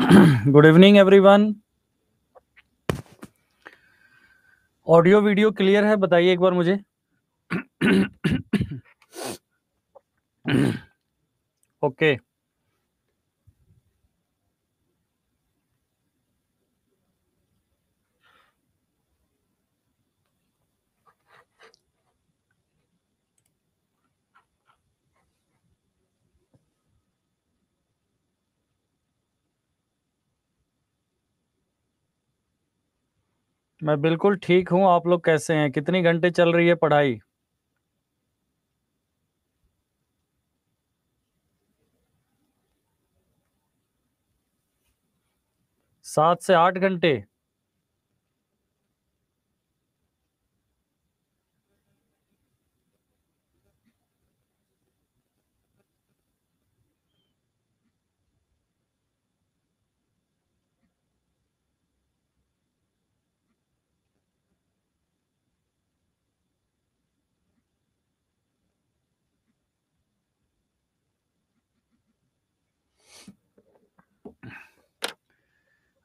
Good evening everyone. Audio video clear है? बताइए एक बार मुझे। ओके। मैं बिल्कुल ठीक हूँ। आप लोग कैसे हैं? कितनी घंटे चल रही है पढ़ाई? 7 से 8 घंटे?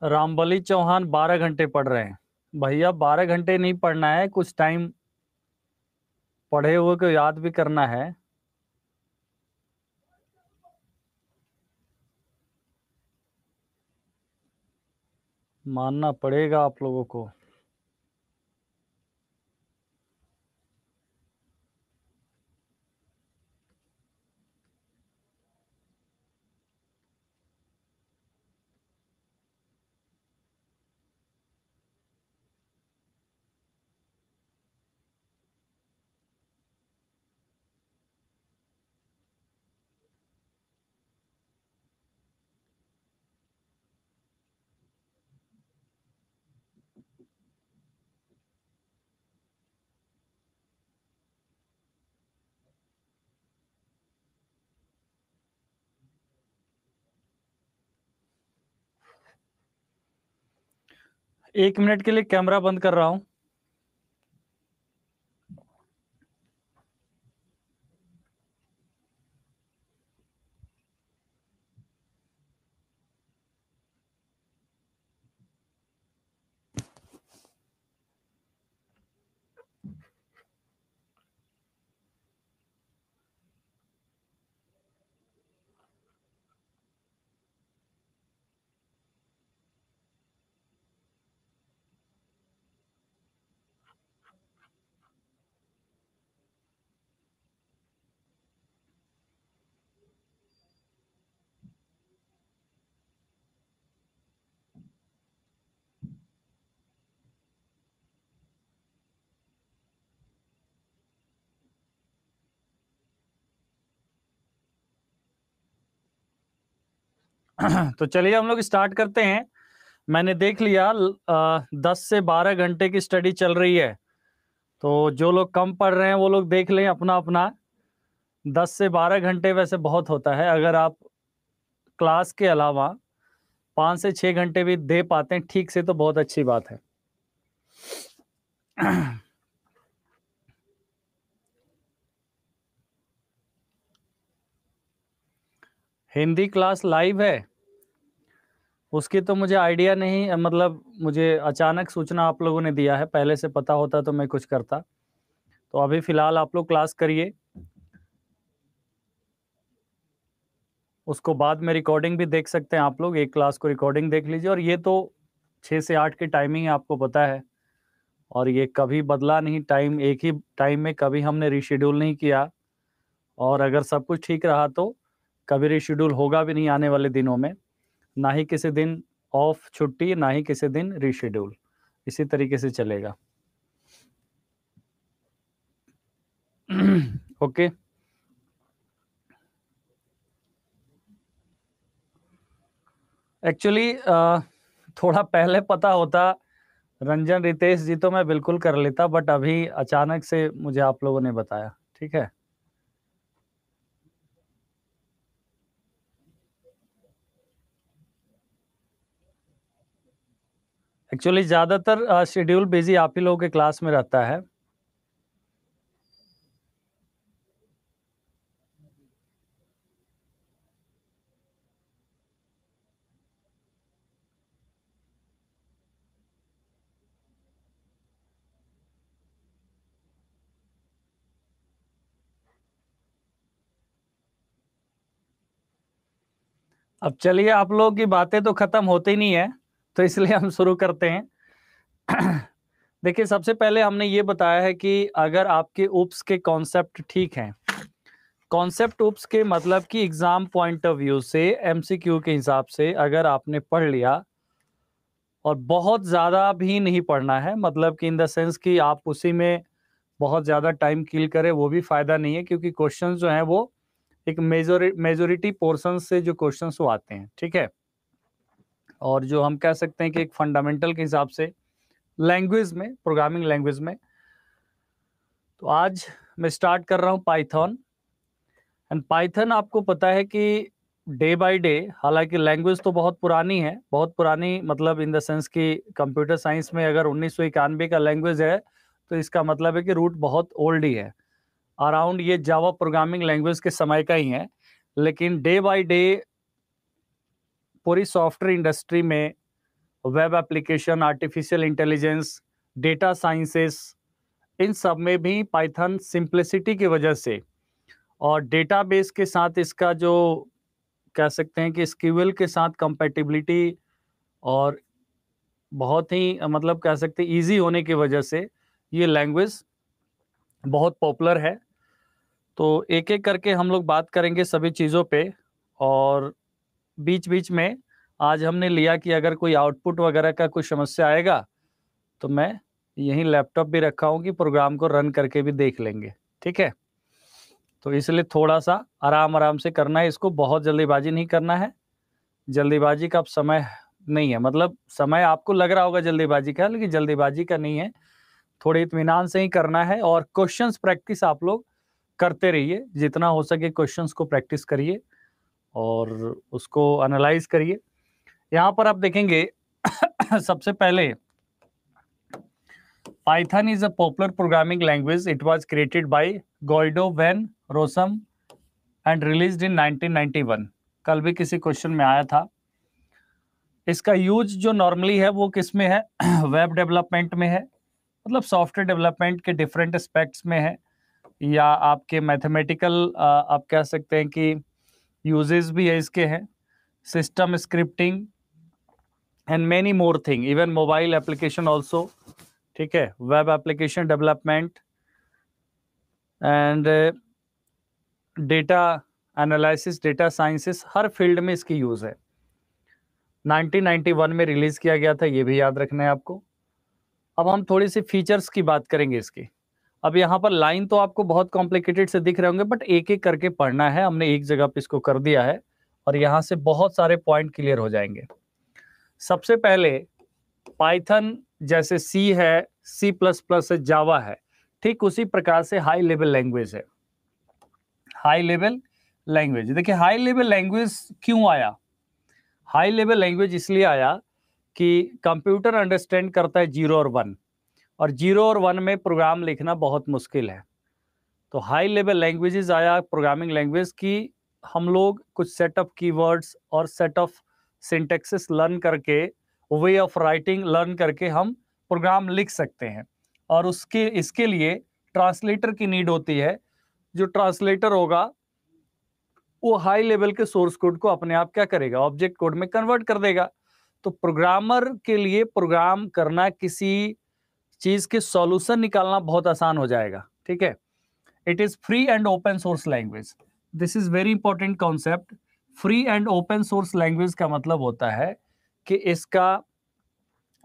रामबली चौहान 12 घंटे पढ़ रहे हैं। भैया 12 घंटे नहीं पढ़ना है, कुछ टाइम पढ़े हुए को याद भी करना है। मानना पड़ेगा आप लोगों को। एक मिनट के लिए कैमरा बंद कर रहा हूँ। तो चलिए हम लोग स्टार्ट करते हैं। मैंने देख लिया 10 से 12 घंटे की स्टडी चल रही है। तो जो लोग कम पढ़ रहे हैं वो लोग देख लें अपना अपना। 10 से 12 घंटे वैसे बहुत होता है। अगर आप क्लास के अलावा 5 से 6 घंटे भी दे पाते हैं ठीक से तो बहुत अच्छी बात है। हिंदी क्लास लाइव है? उसकी तो मुझे आइडिया नहीं, मतलब मुझे अचानक सूचना आप लोगों ने दिया है। पहले से पता होता तो मैं कुछ करता। तो अभी फिलहाल आप लोग क्लास करिए, उसको बाद में रिकॉर्डिंग भी देख सकते हैं आप लोग। एक क्लास को रिकॉर्डिंग देख लीजिए। और ये तो 6 से 8 की टाइमिंग है, आपको पता है। और ये कभी बदला नहीं टाइम, एक ही टाइम में कभी हमने रीशेड्यूल नहीं किया। और अगर सब कुछ ठीक रहा तो कभी रीशेड्यूल होगा भी नहीं आने वाले दिनों में। ना ही किसी दिन ऑफ छुट्टी, ना ही किसी दिन रीशेड्यूल। इसी तरीके से चलेगा। ओके। एक्चुअली थोड़ा पहले पता होता रंजन रितेश जी तो मैं बिल्कुल कर लेता, बट अभी अचानक से मुझे आप लोगों ने बताया। ठीक है। एक्चुअली ज़्यादातर शेड्यूल बिजी आप ही लोगों के क्लास में रहता है। अब चलिए, आप लोगों की बातें तो खत्म होती नहीं है, तो इसलिए हम शुरू करते हैं। देखिए, सबसे पहले हमने ये बताया है कि अगर आपके उप्स के कॉन्सेप्ट ठीक हैं, कॉन्सेप्ट उप्स के मतलब कि एग्जाम पॉइंट ऑफ व्यू से, एमसीक्यू के हिसाब से अगर आपने पढ़ लिया, और बहुत ज़्यादा भी नहीं पढ़ना है, मतलब कि इन द सेंस कि आप उसी में बहुत ज़्यादा टाइम किल करें, वो भी फ़ायदा नहीं है, क्योंकि क्वेश्चन जो हैं वो एक मेजोरिटी पोर्शन से जो क्वेश्चंस वो आते हैं, ठीक है। और जो हम कह सकते हैं कि एक फंडामेंटल के हिसाब से लैंग्वेज में, प्रोग्रामिंग लैंग्वेज में, तो आज मैं स्टार्ट कर रहा हूँ पाइथन। एंड पाइथन आपको पता है कि डे बाय डे, हालांकि लैंग्वेज तो बहुत पुरानी है, बहुत पुरानी, मतलब इन द सेंस कि कंप्यूटर साइंस में अगर 1991 का लैंग्वेज है, तो इसका मतलब है कि रूट बहुत ओल्ड ही है, अराउंड ये जावा प्रोग्रामिंग लैंग्वेज के समय का ही है। लेकिन डे बाय डे पूरी सॉफ्टवेयर इंडस्ट्री में, web application, artificial intelligence, data sciences, इन सब में भी पाइथन सिंप्लिसिटी की वजह से और डेटाबेस के साथ इसका जो कह सकते हैं कि SQL के साथ कंपैटिबिलिटी, और बहुत ही मतलब कह सकते हैं ईजी होने की वजह से ये लैंग्वेज बहुत पॉपुलर है। तो एक एक करके हम लोग बात करेंगे सभी चीज़ों पे। और बीच बीच में आज हमने लिया कि अगर कोई आउटपुट वगैरह का कोई समस्या आएगा, तो मैं यहीं लैपटॉप भी रखा हूँ कि प्रोग्राम को रन करके भी देख लेंगे, ठीक है। तो इसलिए थोड़ा सा आराम आराम से करना है इसको, बहुत जल्दीबाजी नहीं करना है। जल्दीबाजी का अब समय नहीं है, मतलब समय आपको लग रहा होगा जल्दीबाजी का, लेकिन जल्दीबाजी का नहीं है, थोड़े इत्मीनान से ही करना है। और क्वेश्चंस प्रैक्टिस आप लोग करते रहिए, जितना हो सके क्वेश्चंस को प्रैक्टिस करिए और उसको एनालाइज करिए। यहाँ पर आप देखेंगे सबसे पहले, Python is a popular programming language. It was created by Guido van Rossum and released in 1991. कल भी किसी क्वेश्चन में आया था। इसका यूज जो नॉर्मली है वो किस में है? वेब डेवलपमेंट में है, मतलब सॉफ्टवेयर डेवलपमेंट के डिफरेंट एस्पेक्ट्स में है, या आपके मैथमेटिकल आप कह सकते हैं कि यूजेस भी है इसके हैं, system scripting and many more thing, even mobile application also, ठीक है, web application development and data analysis, data sciences, her field में इसकी यूज़ है। 1991 में रिलीज किया गया था, ये भी याद रखना है आपको। अब हम थोड़ी सी फीचर्स की बात करेंगे इसकी। अब यहाँ पर लाइन तो आपको बहुत कॉम्प्लिकेटेड से दिख रहे होंगे, बट एक एक करके पढ़ना है, हमने एक जगह पे इसको कर दिया है और यहाँ से बहुत सारे पॉइंट क्लियर हो जाएंगे। सबसे पहले, पाइथन जैसे सी है, C++ है, जावा है, ठीक उसी प्रकार से हाई लेवल लैंग्वेज है। हाई लेवल लैंग्वेज, देखिए हाई लेवल लैंग्वेज क्यों आया? हाई लेवल लैंग्वेज इसलिए आया कि कंप्यूटर अंडरस्टैंड करता है 0 और 1, और 0 और 1 में प्रोग्राम लिखना बहुत मुश्किल है। तो हाई लेवल लैंग्वेजेस आया प्रोग्रामिंग लैंग्वेज की, हम लोग कुछ सेट ऑफ कीवर्ड्स और सेट ऑफ सिंटैक्सेस लर्न करके, वे ऑफ राइटिंग लर्न करके हम प्रोग्राम लिख सकते हैं। और उसके इसके लिए ट्रांसलेटर की नीड होती है। जो ट्रांसलेटर होगा वो हाई लेवल के सोर्स कोड को अपने आप क्या करेगा? ऑब्जेक्ट कोड में कन्वर्ट कर देगा। तो प्रोग्रामर के लिए प्रोग्राम करना, किसी चीज के सॉल्यूशन निकालना बहुत आसान हो जाएगा, ठीक है। It is free and open source language, this is very important concept. Free and open source language का मतलब होता है कि इसका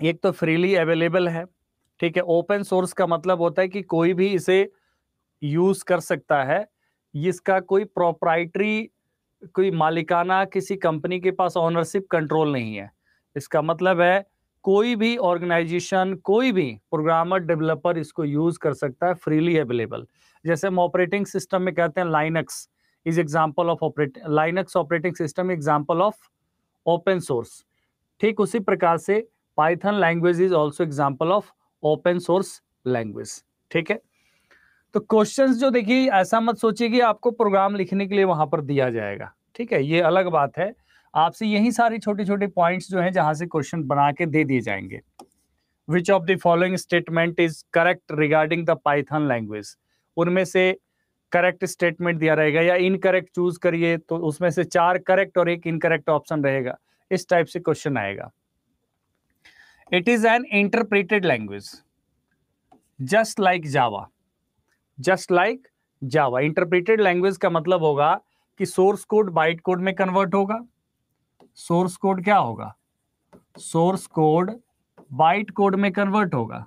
एक तो फ्रीली अवेलेबल है, ठीक है। ओपन सोर्स का मतलब होता है कि कोई भी इसे यूज कर सकता है, इसका कोई प्रोप्राइटरी, कोई मालिकाना किसी कंपनी के पास ऑनरशिप कंट्रोल नहीं है। इसका मतलब है कोई भी ऑर्गेनाइजेशन, कोई भी प्रोग्रामर, डेवलपर इसको यूज कर सकता है, फ्रीली अवेलेबल। जैसे हम ऑपरेटिंग सिस्टम में कहते हैं Linux is example of Linux operating system example of open source, ठीक उसी प्रकार से Python language is also example of open source language, ठीक है। तो क्वेश्चंस जो, देखिए ऐसा मत सोचिए कि आपको प्रोग्राम लिखने के लिए वहां पर दिया जाएगा, ठीक है, ये अलग बात है। आपसे यही सारी छोटे छोटे पॉइंट्स जो हैं जहां से क्वेश्चन बना के दे दिए जाएंगे। विच of the following statement is correct regarding the Python language? उनमें से करेक्ट स्टेटमेंट दिया रहेगा या इनकरेक्ट चूज करिए, तो उसमें से 4 करेक्ट और 1 इनकरेक्ट ऑप्शन रहेगा। इस टाइप से क्वेश्चन आएगा। It is an interpreted language just like Java. Just like Java, interpreted language का मतलब होगा कि सोर्स कोड बाइट कोड में कन्वर्ट होगा। सोर्स कोड क्या होगा? सोर्स कोड बाइट कोड में कन्वर्ट होगा।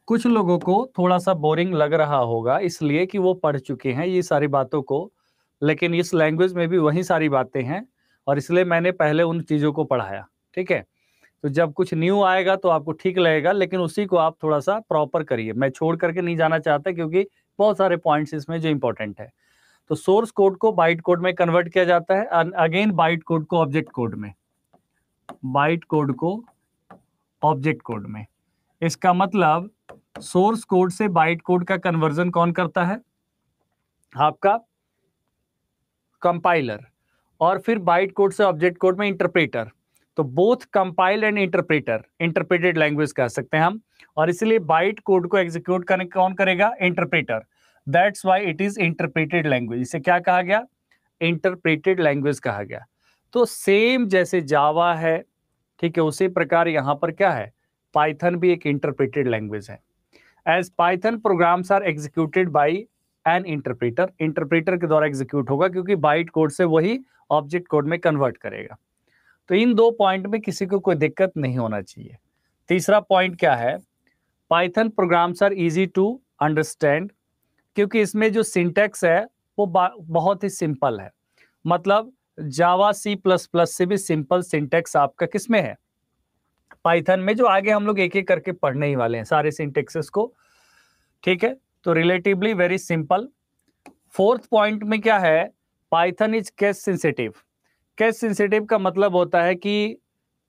कुछ लोगों को थोड़ा सा बोरिंग लग रहा होगा इसलिए कि वो पढ़ चुके हैं ये सारी बातों को, लेकिन इस लैंग्वेज में भी वही सारी बातें हैं और इसलिए मैंने पहले उन चीजों को पढ़ाया। ठीक है, तो जब कुछ न्यू आएगा तो आपको ठीक लगेगा, लेकिन उसी को आप थोड़ा सा प्रॉपर करिए। मैं छोड़ करके नहीं जाना चाहता क्योंकि बहुत सारे पॉइंट्स इसमें जो इंपॉर्टेंट है। तो सोर्स कोड को बाइट कोड में कन्वर्ट किया जाता है, अगेन बाइट कोड को ऑब्जेक्ट कोड में, बाइट कोड को ऑब्जेक्ट कोड में। इसका मतलब सोर्स कोड से बाइट कोड का कन्वर्जन कौन करता है? आपका कंपाइलर, और फिर बाइट कोड से ऑब्जेक्ट कोड में इंटरप्रेटर। तो both compile and interpreter, interpreted language कह सकते हैं हम, और इसलिए बाइट कोड को एग्जीक्यूट करने कौन करेगा? Interpreter. That's why it is interpreted language. इसे क्या कहा गया? इंटरप्रेटेड लैंग्वेज कहा गया। तो सेम जैसे जावा है, ठीक है, उसी प्रकार यहां पर क्या है? पाइथन भी एक इंटरप्रेटेड लैंग्वेज है। As Python programs are executed by an interpreter, interpreter के द्वारा एग्जीक्यूट होगा क्योंकि बाइट कोड से वही ऑब्जेक्ट कोड में कन्वर्ट करेगा। तो इन 2 पॉइंट में किसी को कोई दिक्कत नहीं होना चाहिए। तीसरा पॉइंट क्या है? Python programs are easy to understand, क्योंकि इसमें जो सिंटैक्स है वो बहुत ही सिंपल है। मतलब जावा सी प्लस प्लस से भी सिंपल सिंटैक्स आपका किसमें है? पाइथन में, जो आगे हम लोग एक एक करके पढ़ने ही वाले हैं सारे सिंटैक्सेस को। ठीक है, तो relatively very simple. Fourth point में क्या है? Python is case sensitive. Case sensitive का मतलब होता है कि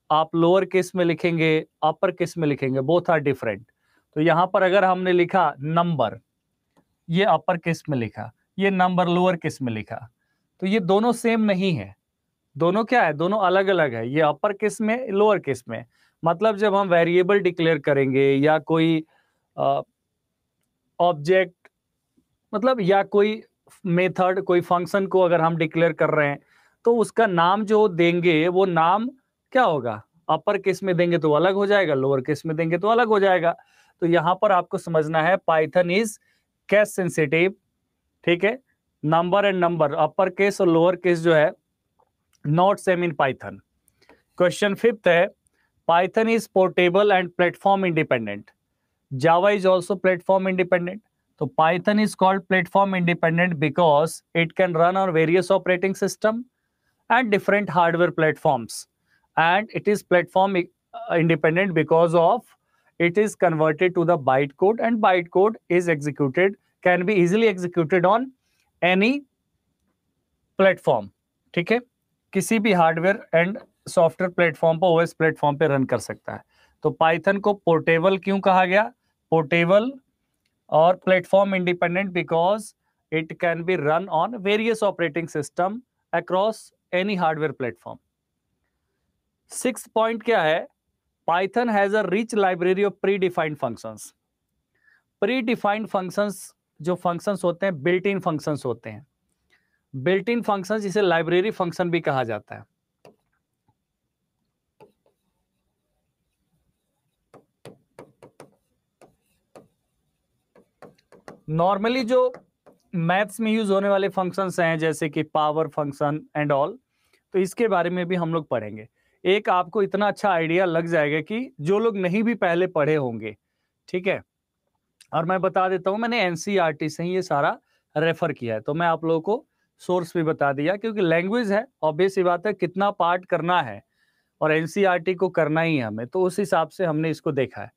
आप लोअर केस में लिखेंगे, अपर केस में लिखेंगे, बोथ आर डिफरेंट। तो यहां पर अगर हमने लिखा नंबर, ये अपर केस में लिखा, ये नंबर लोअर केस में लिखा, तो ये दोनों सेम नहीं है। दोनों क्या है? दोनों अलग अलग है। ये अपर केस में, लोअर केस में। मतलब जब हम वेरिएबल डिक्लेयर करेंगे या कोई ऑब्जेक्ट, मतलब या कोई मेथड, कोई फंक्शन को अगर हम डिक्लेयर कर रहे हैं, तो उसका नाम जो देंगे वो नाम क्या होगा? अपर केस में देंगे तो अलग हो जाएगा, लोअर केस में देंगे तो अलग हो जाएगा। तो यहां पर आपको समझना है पाइथन इज केस सेंसिटिव। ठीक है, number and number, upper case और लोअर केस जो है not same in Python. Question fifth है, Python is portable and platform independent. Java is also platform independent. तो Python is called platform independent because it can run on various operating system and different hardware platforms, and it is platform independent because of it is converted to the bytecode, and bytecode is executed, can be easily executed on any platform। ठीक है, किसी भी hardware and software platform पर, OS platform पे run कर सकता है। तो पाइथन को पोर्टेबल क्यों कहा गया? पोर्टेबल और platform independent because it can be run on various operating system across any hardware platform. Sixth point क्या है? Python has a rich library of pre defined functions. Pre defined functions, जो functions होते हैं, built in functions होते हैं। Built in function जिसे library function भी कहा जाता है। नॉर्मली जो मैथ्स में यूज होने वाले फंक्शंस हैं जैसे कि पावर फंक्शन एंड ऑल, तो इसके बारे में भी हम लोग पढ़ेंगे। एक आपको इतना अच्छा आइडिया लग जाएगा कि जो लोग नहीं भी पहले पढ़े होंगे। ठीक है, और मैं बता देता हूं, मैंने एनसीईआरटी से ही ये सारा रेफर किया है, तो मैं आप लोगों को सोर्स भी बता दिया, क्योंकि लैंग्वेज है, ऑब्वियस सी बात है, कितना पार्ट करना है और एनसीईआरटी को करना ही है हमें, तो उस हिसाब से हमने इसको देखा है।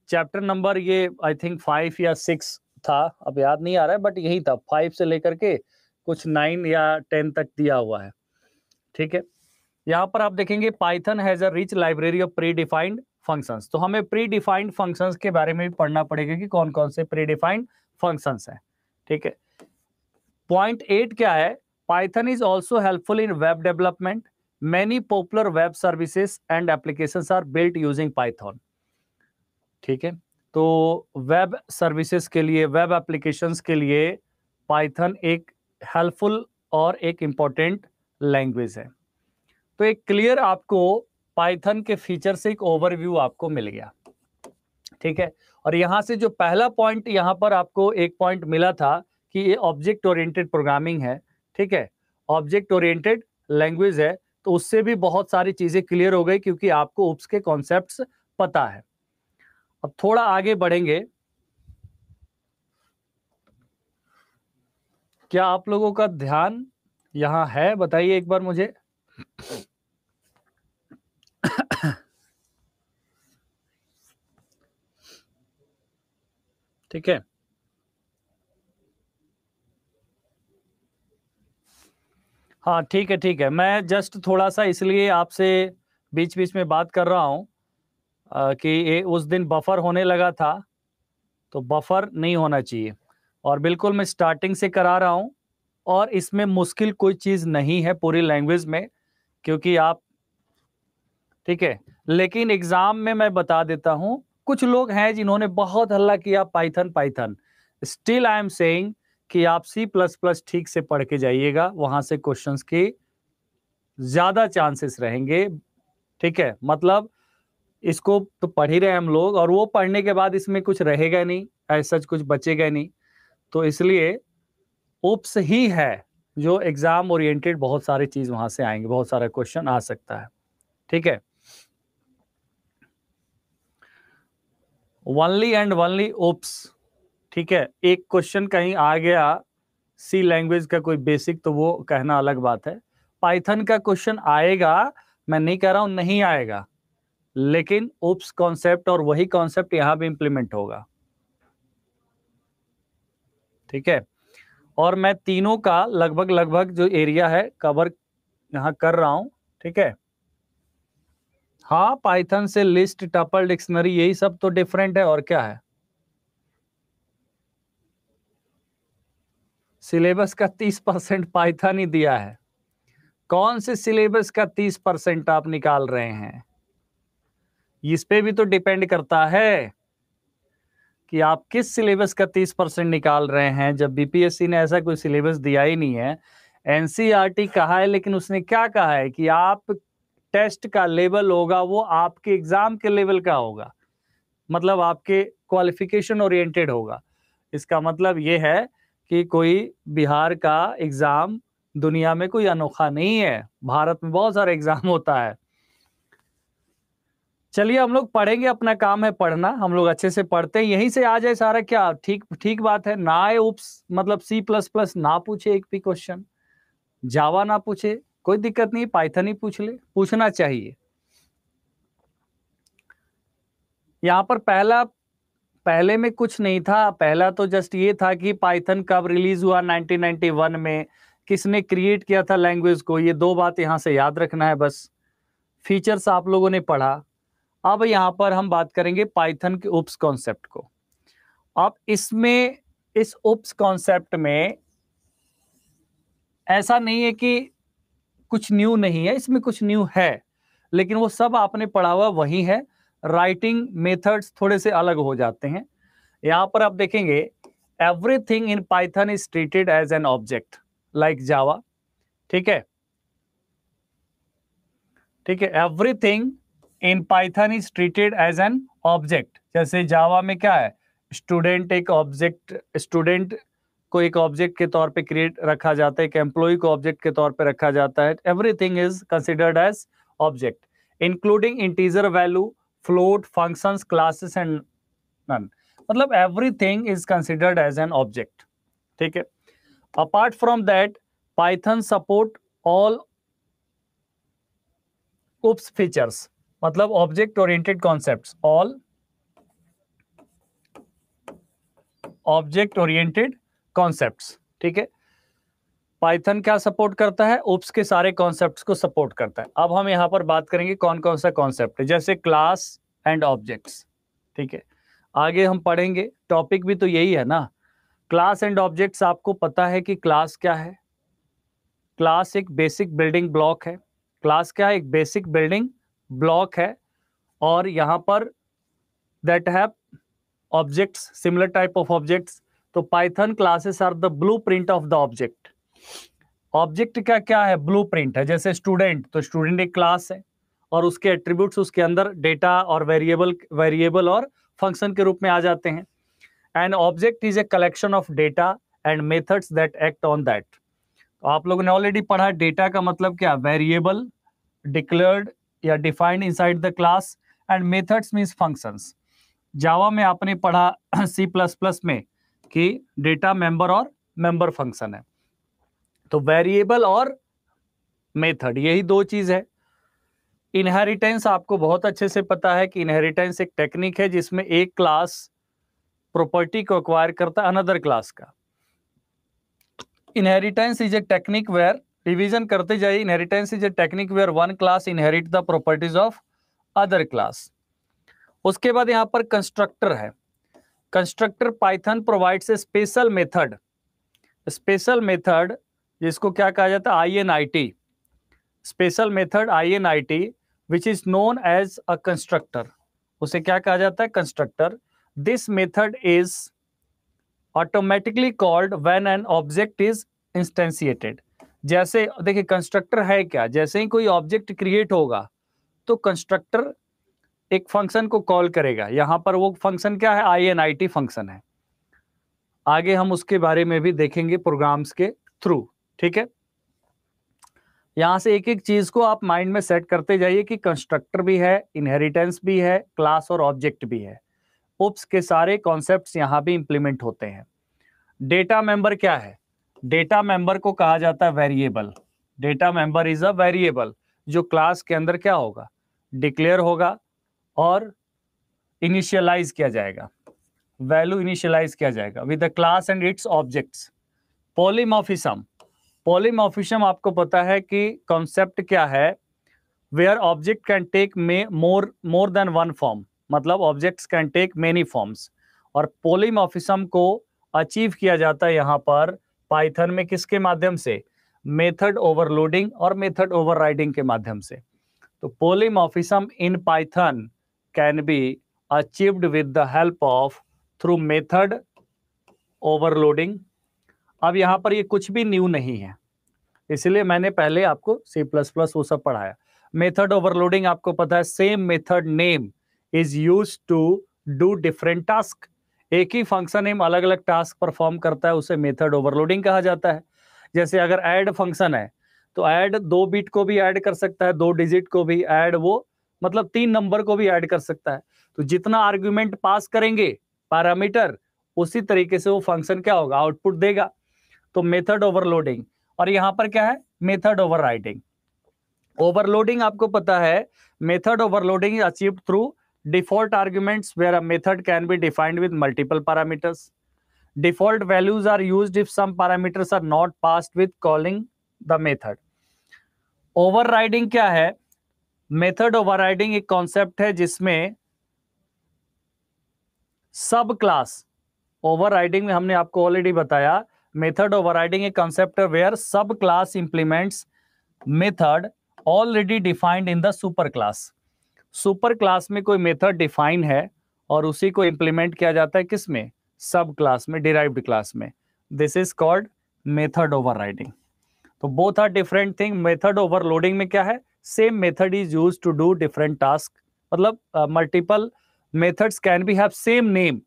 चैप्टर नंबर ये आई थिंक 5 या 6 था, अब याद नहीं आ रहा है, बट यही था, 5 से लेकर के कुछ 9 या 10 तक दिया हुआ है। ठीक है, यहाँ पर आप देखेंगे Python has a rich library of pre defined functions. तो हमें प्री डिफाइंड फंक्शंस के बारे में भी पढ़ना पड़ेगा कि कौन कौन से प्री डिफाइंड फंक्शंस हैं। ठीक है, पॉइंट 8 क्या है? Python is also helpful in web development. Many popular web services and applications are built using Python. ठीक है, तो वेब सर्विसेज के लिए, वेब एप्लीकेशंस के लिए पाइथन एक हेल्पफुल और एक इम्पॉर्टेंट लैंग्वेज है। तो एक क्लियर आपको पाइथन के फीचर से एक ओवरव्यू आपको मिल गया, ठीक है। और यहाँ से जो पहला पॉइंट यहाँ पर आपको एक पॉइंट मिला था कि ये ऑब्जेक्ट ओरिएंटेड प्रोग्रामिंग है, ठीक है, ऑब्जेक्ट ओरिएंटेड लैंग्वेज है, तो उससे भी बहुत सारी चीजें क्लियर हो गई क्योंकि आपको उप्स के कॉन्सेप्ट्स पता है। अब थोड़ा आगे बढ़ेंगे। क्या आप लोगों का ध्यान यहाँ है? बताइए एक बार मुझे। ठीक है, हाँ ठीक है ठीक है। मैं जस्ट थोड़ा सा इसलिए आपसे बीच बीच में बात कर रहा हूँ कि ये उस दिन बफर होने लगा था, तो बफर नहीं होना चाहिए। और बिल्कुल मैं स्टार्टिंग से करा रहा हूँ, और इसमें मुश्किल कोई चीज़ नहीं है पूरी लैंग्वेज में, क्योंकि आप, ठीक है। लेकिन एग्जाम में मैं बता देता हूँ, कुछ लोग हैं जिन्होंने बहुत हल्ला किया Python Python. Still I am saying कि आप C++ ठीक से पढ़ के जाइएगा, वहां से क्वेश्चंस की ज्यादा चांसेस रहेंगे, ठीक है। मतलब इसको तो पढ़ ही रहे हैं हम लोग, और वो पढ़ने के बाद इसमें कुछ रहेगा नहीं, ऐसा कुछ बचेगा नहीं। तो इसलिए उप्स ही है जो एग्जाम ओरिएंटेड, बहुत सारी चीज वहां से आएंगे, बहुत सारा क्वेश्चन आ सकता है, ठीक है। वनली एंड वनली उप्स, ठीक है। एक क्वेश्चन कहीं आ गया सी लैंग्वेज का कोई बेसिक, तो वो कहना अलग बात है। पाइथन का क्वेश्चन आएगा, मैं नहीं कह रहा हूं नहीं आएगा, लेकिन उप्स कॉन्सेप्ट और वही कॉन्सेप्ट यहां भी इंप्लीमेंट होगा, ठीक है। और मैं तीनों का लगभग लगभग जो एरिया है कवर यहां कर रहा हूं, ठीक है। हाँ, पाइथन से लिस्ट, टपल, डिक्शनरी, यही सब तो डिफरेंट है, और क्या है। सिलेबस का 30% पाइथन ही दिया है। कौन से सिलेबस का 30% आप निकाल रहे हैं? इस पे भी तो डिपेंड करता है कि आप किस सिलेबस का 30% निकाल रहे हैं। जब बीपीएससी ने ऐसा कोई सिलेबस दिया ही नहीं है, एनसीईआरटी कहा है, लेकिन उसने क्या कहा है कि आप टेस्ट का लेवल होगा वो आपके एग्जाम के लेवल का होगा, मतलब आपके क्वालिफिकेशन ओरिएंटेड होगा। इसका मतलब ये है कि कोई बिहार का एग्जाम दुनिया में कोई अनोखा नहीं है, भारत में बहुत सारे एग्जाम होता है। चलिए हम लोग पढ़ेंगे, अपना काम है पढ़ना, हम लोग अच्छे से पढ़ते हैं, यहीं से आ जाए सारा, क्या ठीक ठीक बात है ना आए उप्स, मतलब C++ ना पूछे एक भी क्वेश्चन, जावा ना पूछे, कोई दिक्कत नहीं, पाइथन ही पूछ ले, पूछना चाहिए। यहाँ पर पहले में कुछ नहीं था, पहला तो जस्ट ये था कि पाइथन कब रिलीज हुआ, 1991 में, किसने क्रिएट किया था लैंग्वेज को, ये दो बात यहाँ से याद रखना है बस। फीचर्स आप लोगों ने पढ़ा। अब यहाँ पर हम बात करेंगे पाइथन के उप्स कॉन्सेप्ट को। अब इसमें, इस उप्स कॉन्सेप्ट में ऐसा नहीं है कि कुछ न्यू नहीं है, इसमें कुछ न्यू है, लेकिन वो सब आपने पढ़ा हुआ वही है। राइटिंग मेथड्स थोड़े से अलग हो जाते हैं। यहां पर आप देखेंगे, everything in Python is treated as an object like Java, ठीक है, ठीक है। Everything in Python is treated as an object. जैसे जावा में क्या है, स्टूडेंट एक ऑब्जेक्ट, स्टूडेंट को एक ऑब्जेक्ट के तौर पे क्रिएट रखा जाता है, एक एम्प्लॉय को ऑब्जेक्ट के तौर पे रखा जाता है। Everything is considered as object, including integer value, float, functions, classes and none. मतलब everything is considered as an object, ठीक है। Apart from that, Python support all OOPs features, मतलब object oriented concepts, all object oriented concepts, ठीक है। Python क्या support करता है, उप्स के सारे कॉन्सेप्ट्स को सपोर्ट करता है। अब हम यहां पर बात करेंगे कौन कौन सा कॉन्सेप्ट है, जैसे क्लास एंड ऑब्जेक्ट्स, ठीक है। आगे हम पढ़ेंगे, टॉपिक भी तो यही है ना। क्लास एंड ऑब्जेक्ट्स, आपको पता है कि क्लास क्या है। क्लास एक बेसिक बिल्डिंग ब्लॉक है। क्लास क्या है, एक बेसिक बिल्डिंग ब्लॉक है। और यहां पर that have objects, similar type of objects. तो Python classes are the blueprint of the object. Object का क्या है? ब्लूप्रिंट है। जैसे स्टूडेंट, तो स्टूडेंट एक क्लास है और उसके एट्रीब्यूट्स उसके अंदर डेटा और वेरिएबल और फंक्शन के रूप में आ जाते हैं। An object is a collection of data and methods that act on that. तो आप लोगों ने ऑलरेडी पढ़ा, डेटा का मतलब क्या? वेरिएबल डिक्लेयर्ड या defined inside the class, and methods means functions. Java में आपने पढ़ा सी प्लस प्लस में कि डेटा मेंबर और मेंबर फंक्शन है। तो वेरिएबल और मेथड, यही दो चीज है। इनहेरिटेंस आपको बहुत अच्छे से पता है कि इनहेरिटेंस एक टेक्निक है जिसमें एक क्लास प्रॉपर्टी को एक्वायर करता है अनदर क्लास का। Inheritance is a technique where, revision करते जाइए, inheritance is a technique where one class inherit the properties of other class. उसके बाद यहां पर कंस्ट्रक्टर है। Constructor Python provides a special method, special method जिसको क्या कहा जाता है? INIT, special method INIT which is known as a constructor. उसे क्या कहा जाता है? Constructor. This method is automatically called when an object is instantiated. जैसे देखिए कंस्ट्रक्टर है क्या? जैसे ही कोई ऑब्जेक्ट क्रिएट होगा तो कंस्ट्रक्टर एक फंक्शन को कॉल करेगा। यहां पर वो फंक्शन क्या है? INIT फंक्शन है। आगे हम उसके बारे में भी देखेंगे प्रोग्राम्स के थ्रू, ठीक है। यहां से एक एक चीज को आप माइंड में सेट करते जाइए कि कंस्ट्रक्टर भी है, इनहेरिटेंस भी है, क्लास और ऑब्जेक्ट भी है। उप्स के सारे कॉन्सेप्ट्स यहां भी इंप्लीमेंट होते हैं। डेटा मेंबर क्या है? डेटा मेंबर को कहा जाता है variable. Data member is a variable जो क्लास के अंदर क्या होगा? डिक्लेयर होगा और इनिशियलाइज किया जाएगा, वैल्यू इनिशियलाइज किया जाएगा with the class and its objects. Polymorphism, polymorphism आपको पता है कि कॉन्सेप्ट क्या है? Where object can take more than one form, मतलब objects can take many forms. और पॉलीमॉर्फिज्म को अचीव किया जाता है यहां पर पाइथन में किसके माध्यम से? मेथड ओवरलोडिंग और मेथड ओवरराइडिंग के माध्यम से। तो polymorphism in Python can be achieved with the help of through method overloading. अब यहां पर ये कुछ भी न्यू नहीं है, इसलिए मैंने पहले आपको C++ वो सब पढ़ाया। मेथड ओवरलोडिंग आपको पता है, same method name is used to do different task. एक ही फंक्शन नेम अलग अलग टास्क परफॉर्म करता है, उसे मेथड ओवरलोडिंग कहा जाता है। जैसे अगर ऐड फंक्शन है तो ऐड 2 बिट को भी ऐड कर सकता है, 2 डिजिट को भी ऐड, वो मतलब 3 नंबर को भी ऐड कर सकता है। तो जितना आर्ग्यूमेंट पास करेंगे पैरामीटर, उसी तरीके से वो फंक्शन क्या होगा? आउटपुट देगा। तो मेथड ओवरलोडिंग। और यहां पर क्या है? Method overriding. ओवरलोडिंग आपको पता है, method overloading is achieved through default arguments where a method can be defined with multiple parameters. Default values are used if some parameters are not passed with calling the method. Overriding क्या है? Method overriding एक concept है जिसमें सब class, overriding में हमने आपको already बताया, मेथड ओवरराइडिंग एक कॉन्सेप्ट है वेयर सब class implements method already defined in the super class. Super class में कोई मेथड डिफाइन है और उसी को इंप्लीमेंट किया जाता है किसमें? सब क्लास में, डिराइव्ड क्लास में। This is called method overriding. तो both are different thing. Method overloading में क्या है? Same method is used to do different task, मतलब multiple methods can be have same name.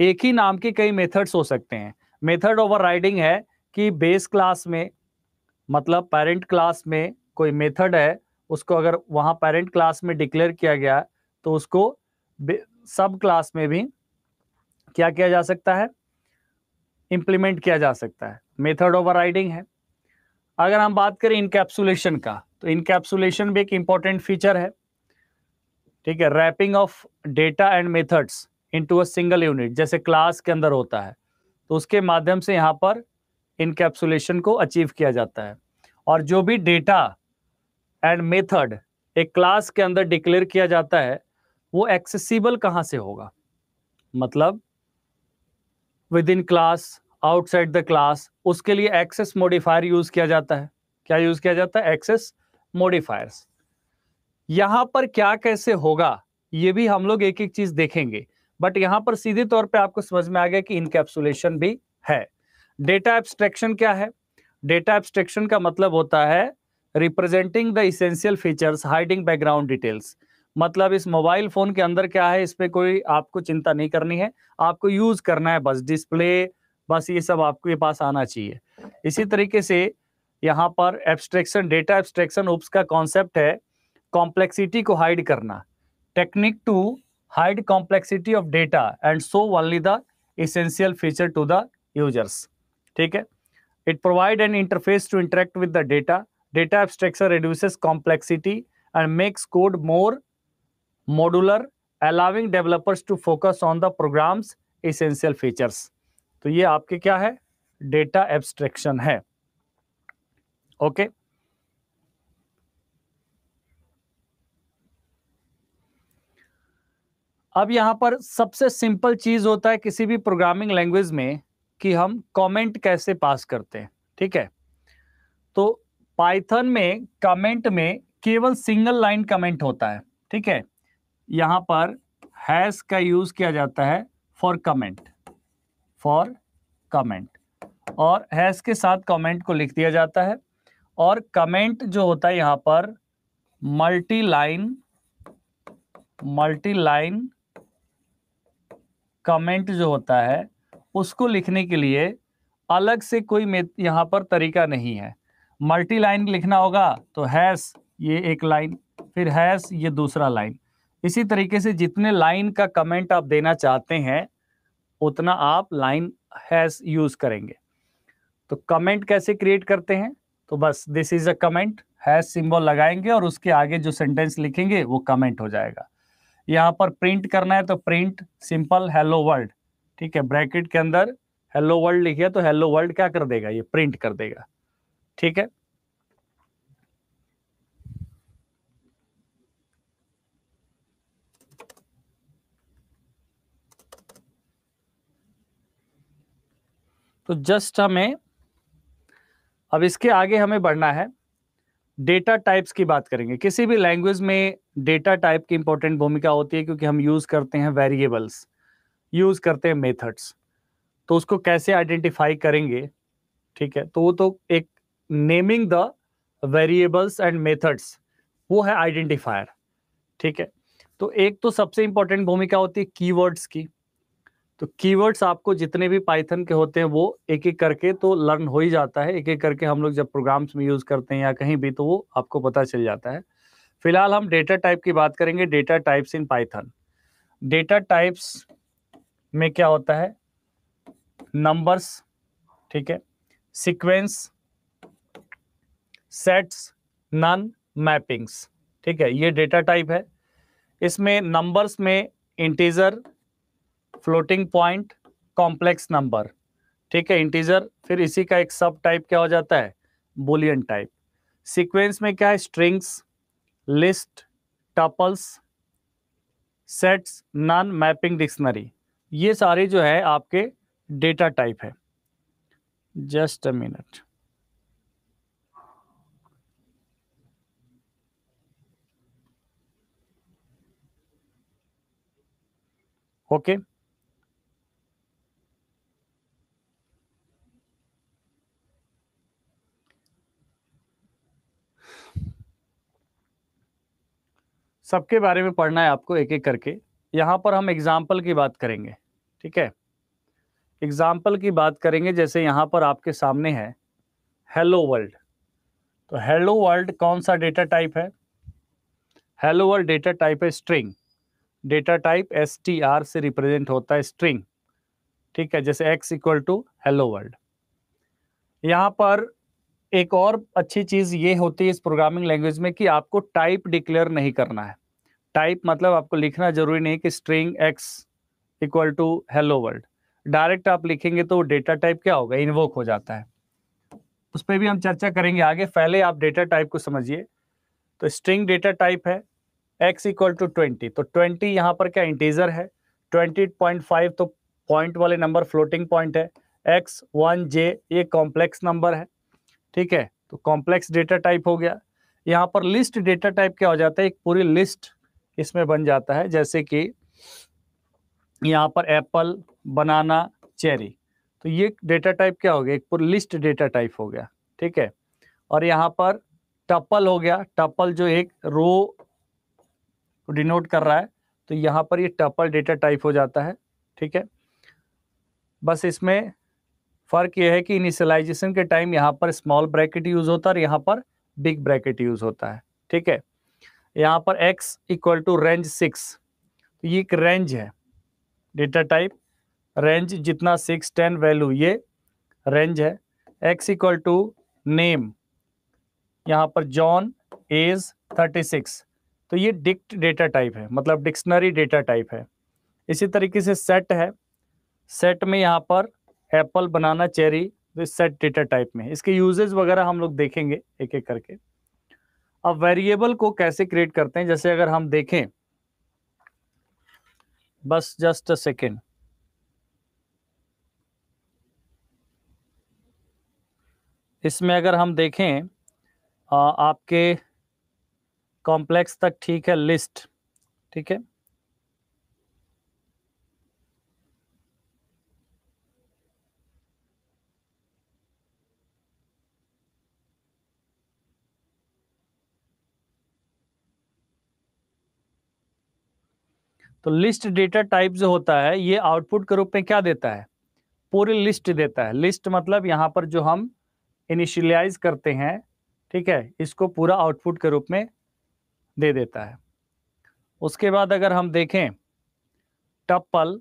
एक ही नाम के कई मेथड्स हो सकते हैं। मेथड ओवरराइडिंग है कि बेस क्लास में, मतलब पेरेंट क्लास में कोई मेथड है, उसको अगर वहां पेरेंट क्लास में डिक्लेयर किया गया तो उसको सब क्लास में भी क्या किया जा सकता है? इंप्लीमेंट किया जा सकता है। मेथड ओवरराइडिंग है। अगर हम बात करें इनकैप्सुलेशन का, तो इनकैप्सुलेशन भी एक इंपॉर्टेंट फीचर है, ठीक है। Wrapping of data and methods into a single unit, जैसे क्लास के अंदर होता है, तो उसके माध्यम से यहां पर इनकैप्सुलेशन को अचीव किया जाता है। और जो भी डेटा एंड मेथड एक क्लास के अंदर डिक्लेयर किया जाता है, वो एक्सेसिबल कहां से होगा? मतलब with in class, outside the class, उसके लिए एक्सेस मॉडिफायर यूज किया जाता है। क्या यूज किया जाता है? Access modifiers. यहां पर क्या कैसे होगा ये भी हम लोग एक एक चीज देखेंगे, बट यहाँ पर सीधे तौर पे आपको समझ में आ गया कि इनकैप्सुलेशन भी है। डेटा एब्स्ट्रैक्शन क्या है? डेटा एब्स्ट्रैक्शन का मतलब होता है representing the essential features hiding background details. मतलब इस मोबाइल फोन के अंदर क्या है, इस पे कोई आपको चिंता नहीं करनी है, आपको यूज करना है बस, डिस्प्ले बस, ये सब आपके पास आना चाहिए। इसी तरीके से यहाँ पर एब्स्ट्रैक्शन, डेटा एब्स्ट्रैक्शन ओप्स का कॉन्सेप्ट है कॉम्प्लेक्सिटी को हाइड करना, technique to hide complexity of data and show only the essential feature to the users. ठीक है, it provide an interface to interact with the data. Data abstraction reduces complexity and makes code more modular, allowing developers to focus on the program's essential features। तो ये आपके क्या है? Data abstraction है। Okay, अब यहां पर सबसे सिंपल चीज होता है किसी भी प्रोग्रामिंग लैंग्वेज में कि हम कमेंट कैसे पास करते हैं। ठीक है, तो पाइथन में कमेंट में केवल सिंगल लाइन कमेंट होता है। ठीक है, यहां पर हैश का यूज किया जाता है फॉर कमेंट, और हैश के साथ कमेंट को लिख दिया जाता है। और कमेंट जो होता है यहां पर मल्टी लाइन कमेंट जो होता है उसको लिखने के लिए अलग से कोई यहां पर तरीका नहीं है। मल्टी लाइन लिखना होगा तो हैश ये एक लाइन, फिर हैश ये दूसरा लाइन। इसी तरीके से जितने लाइन का कमेंट आप देना चाहते हैं उतना आप लाइन हैश यूज करेंगे। तो कमेंट कैसे क्रिएट करते हैं? तो बस this is a comment, hash symbol लगाएंगे और उसके आगे जो सेंटेंस लिखेंगे वो कमेंट हो जाएगा। यहाँ पर प्रिंट करना है तो प्रिंट सिंपल हेलो वर्ल्ड। ठीक है, ब्रैकेट के अंदर हेलो वर्ल्ड लिखिए तो हेलो वर्ल्ड क्या कर देगा? ये प्रिंट कर देगा। ठीक है, तो जस्ट हमें अब इसके आगे हमें बढ़ना है, डेटा टाइप्स की बात करेंगे। किसी भी लैंग्वेज में डेटा टाइप की इंपॉर्टेंट भूमिका होती है क्योंकि हम यूज करते हैं वेरिएबल्स, यूज करते हैं मेथड्स, तो उसको कैसे आइडेंटिफाई करेंगे? ठीक है, तो वो तो एक naming the variables and methods, वो है आइडेंटिफायर। ठीक है, तो एक तो सबसे इंपॉर्टेंट भूमिका होती है कीवर्ड्स की। तो कीवर्ड्स आपको जितने भी पाइथन के होते हैं वो एक एक करके तो लर्न हो ही जाता है, एक एक करके हम लोग जब प्रोग्राम्स में यूज करते हैं या कहीं भी तो वो आपको पता चल जाता है। फिलहाल हम डेटा टाइप की बात करेंगे, data types in Python. Data types में क्या होता है? नंबर्स, ठीक है, सीक्वेंस, सेट्स, नन, मैपिंग्स। ठीक है, ये डेटा टाइप है। इसमें नंबर्स में integer, floating point, complex number. ठीक है, इंटीजर, फिर इसी का एक सब टाइप क्या हो जाता है? Boolean type. सीक्वेंस में क्या है? Strings, list, tuples, sets, non mapping dictionary. ये सारे जो है आपके डेटा टाइप है। Just a minute. ओके, सबके बारे में पढ़ना है आपको एक एक करके। यहां पर हम एग्जाम्पल की बात करेंगे। ठीक है, एग्जाम्पल की बात करेंगे, जैसे यहां पर आपके सामने है हेलो वर्ल्ड। तो हेलो वर्ल्ड कौन सा डेटा टाइप है? हेलो वर्ल्ड डेटा टाइप है स्ट्रिंग। डेटा टाइप str से रिप्रेजेंट होता है स्ट्रिंग। ठीक है, जैसे x equal to hello world. यहाँ पर एक और अच्छी चीज ये होती है इस प्रोग्रामिंग लैंग्वेज में कि आपको टाइप डिक्लेयर नहीं करना है। टाइप मतलब आपको लिखना जरूरी नहीं कि string x equal to hello world. Direct आप लिखेंगे तो डेटा टाइप क्या होगा? इन्वोक हो जाता है। उस पर भी हम चर्चा करेंगे आगे, पहले आप डेटा टाइप को समझिए। तो स्ट्रिंग डेटा टाइप है, x इक्वल टू 20। तो 20 यहाँ पर क्या? इंटीजर है। 20.5 तो पॉइंट वाले नंबर फ्लोटिंग पॉइंट है। x 1j ये कॉम्प्लेक्स नंबर है। ठीक है, तो कॉम्प्लेक्स डेटा टाइप हो गया। यहाँ पर लिस्ट डेटा टाइप क्या हो जाता है? एक पूरी लिस्ट इसमें बन जाता है। जैसे कि यहाँ पर एप्पल, बनाना, चेरी। तो ये डेटा टाइप क्या हो गया, एक पूरा लिस्ट डेटा टाइप हो गया, ठीक है। और यहाँ पर टपल हो गया, टपल जो एक रो को डिनोट कर रहा है, तो यहाँ पर ये टपल डेटा टाइप हो जाता है, ठीक है। बस इसमें फर्क ये है कि इनिशियलाइजेशन के टाइम यहाँ पर स्मॉल ब्रैकेट यूज होता है और यहाँ पर बिग ब्रैकेट यूज होता है, ठीक है। यहाँ पर x इक्वल टू रेंज 6, तो ये एक रेंज है, डेटा टाइप रेंज, जितना 6 10 वैल्यू ये रेंज है। x इक्वल टू नेम, यहाँ पर जॉन, एज 36, तो ये डिक्ट डेटा टाइप है, मतलब डिक्शनरी डेटा टाइप है। इसी तरीके से सेट है, सेट में यहाँ पर एप्पल, बनाना, चेरी, तो सेट डेटा टाइप में। इसके यूजेस वगैरह हम लोग देखेंगे एक एक करके। अब वेरिएबल को कैसे क्रिएट करते हैं, जैसे अगर हम देखें, बस जस्ट अ सेकेंड, इसमें अगर हम देखें आपके कॉम्प्लेक्स तक ठीक है, लिस्ट, ठीक है। तो लिस्ट डेटा टाइप जो होता है, ये आउटपुट के रूप में क्या देता है, पूरी लिस्ट देता है। लिस्ट मतलब यहाँ पर जो हम इनिशियलाइज करते हैं, ठीक है, इसको पूरा आउटपुट के रूप में दे देता है। उसके बाद अगर हम देखें टपल,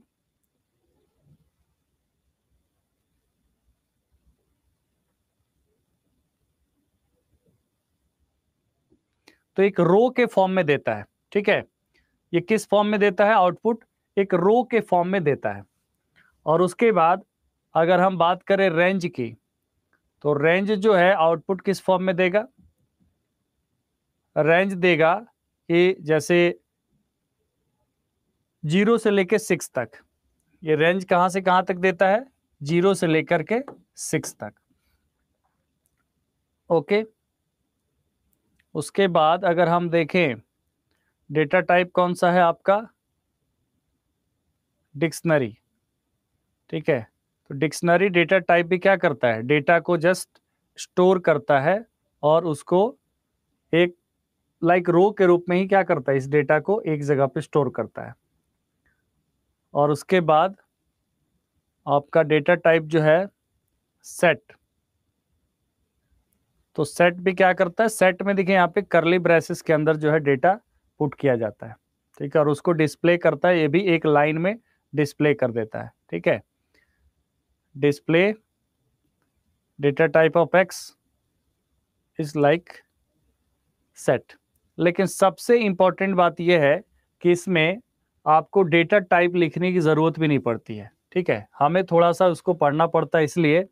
तो एक रो के फॉर्म में देता है, ठीक है। ये किस फॉर्म में देता है, आउटपुट एक रो के फॉर्म में देता है। और उसके बाद अगर हम बात करें रेंज की, तो रेंज जो है आउटपुट किस फॉर्म में देगा, रेंज देगा कि जैसे 0 से लेकर 6 तक, ये रेंज कहां से कहां तक देता है, 0 से लेकर के 6 तक, ओके। उसके बाद अगर हम देखें डेटा टाइप कौन सा है आपका, डिक्शनरी, ठीक है। तो डिक्शनरी डेटा टाइप भी क्या करता है, डेटा को जस्ट स्टोर करता है और उसको एक लाइक रो के रूप में ही क्या करता है, इस डेटा को एक जगह पे स्टोर करता है। और उसके बाद आपका डेटा टाइप जो है सेट, तो सेट भी क्या करता है, सेट में देखिए यहाँ पे करली ब्रेसेस के अंदर जो है डेटा पुट किया जाता है, ठीक है। और उसको डिस्प्ले करता है, ये भी एक लाइन में डिस्प्ले कर देता है, ठीक है। Display data type of x is like set. लेकिन सबसे इंपॉर्टेंट बात यह है कि इसमें आपको डेटा टाइप लिखने की जरूरत भी नहीं पड़ती है, ठीक है। हमें थोड़ा सा उसको पढ़ना पड़ता है, इसलिए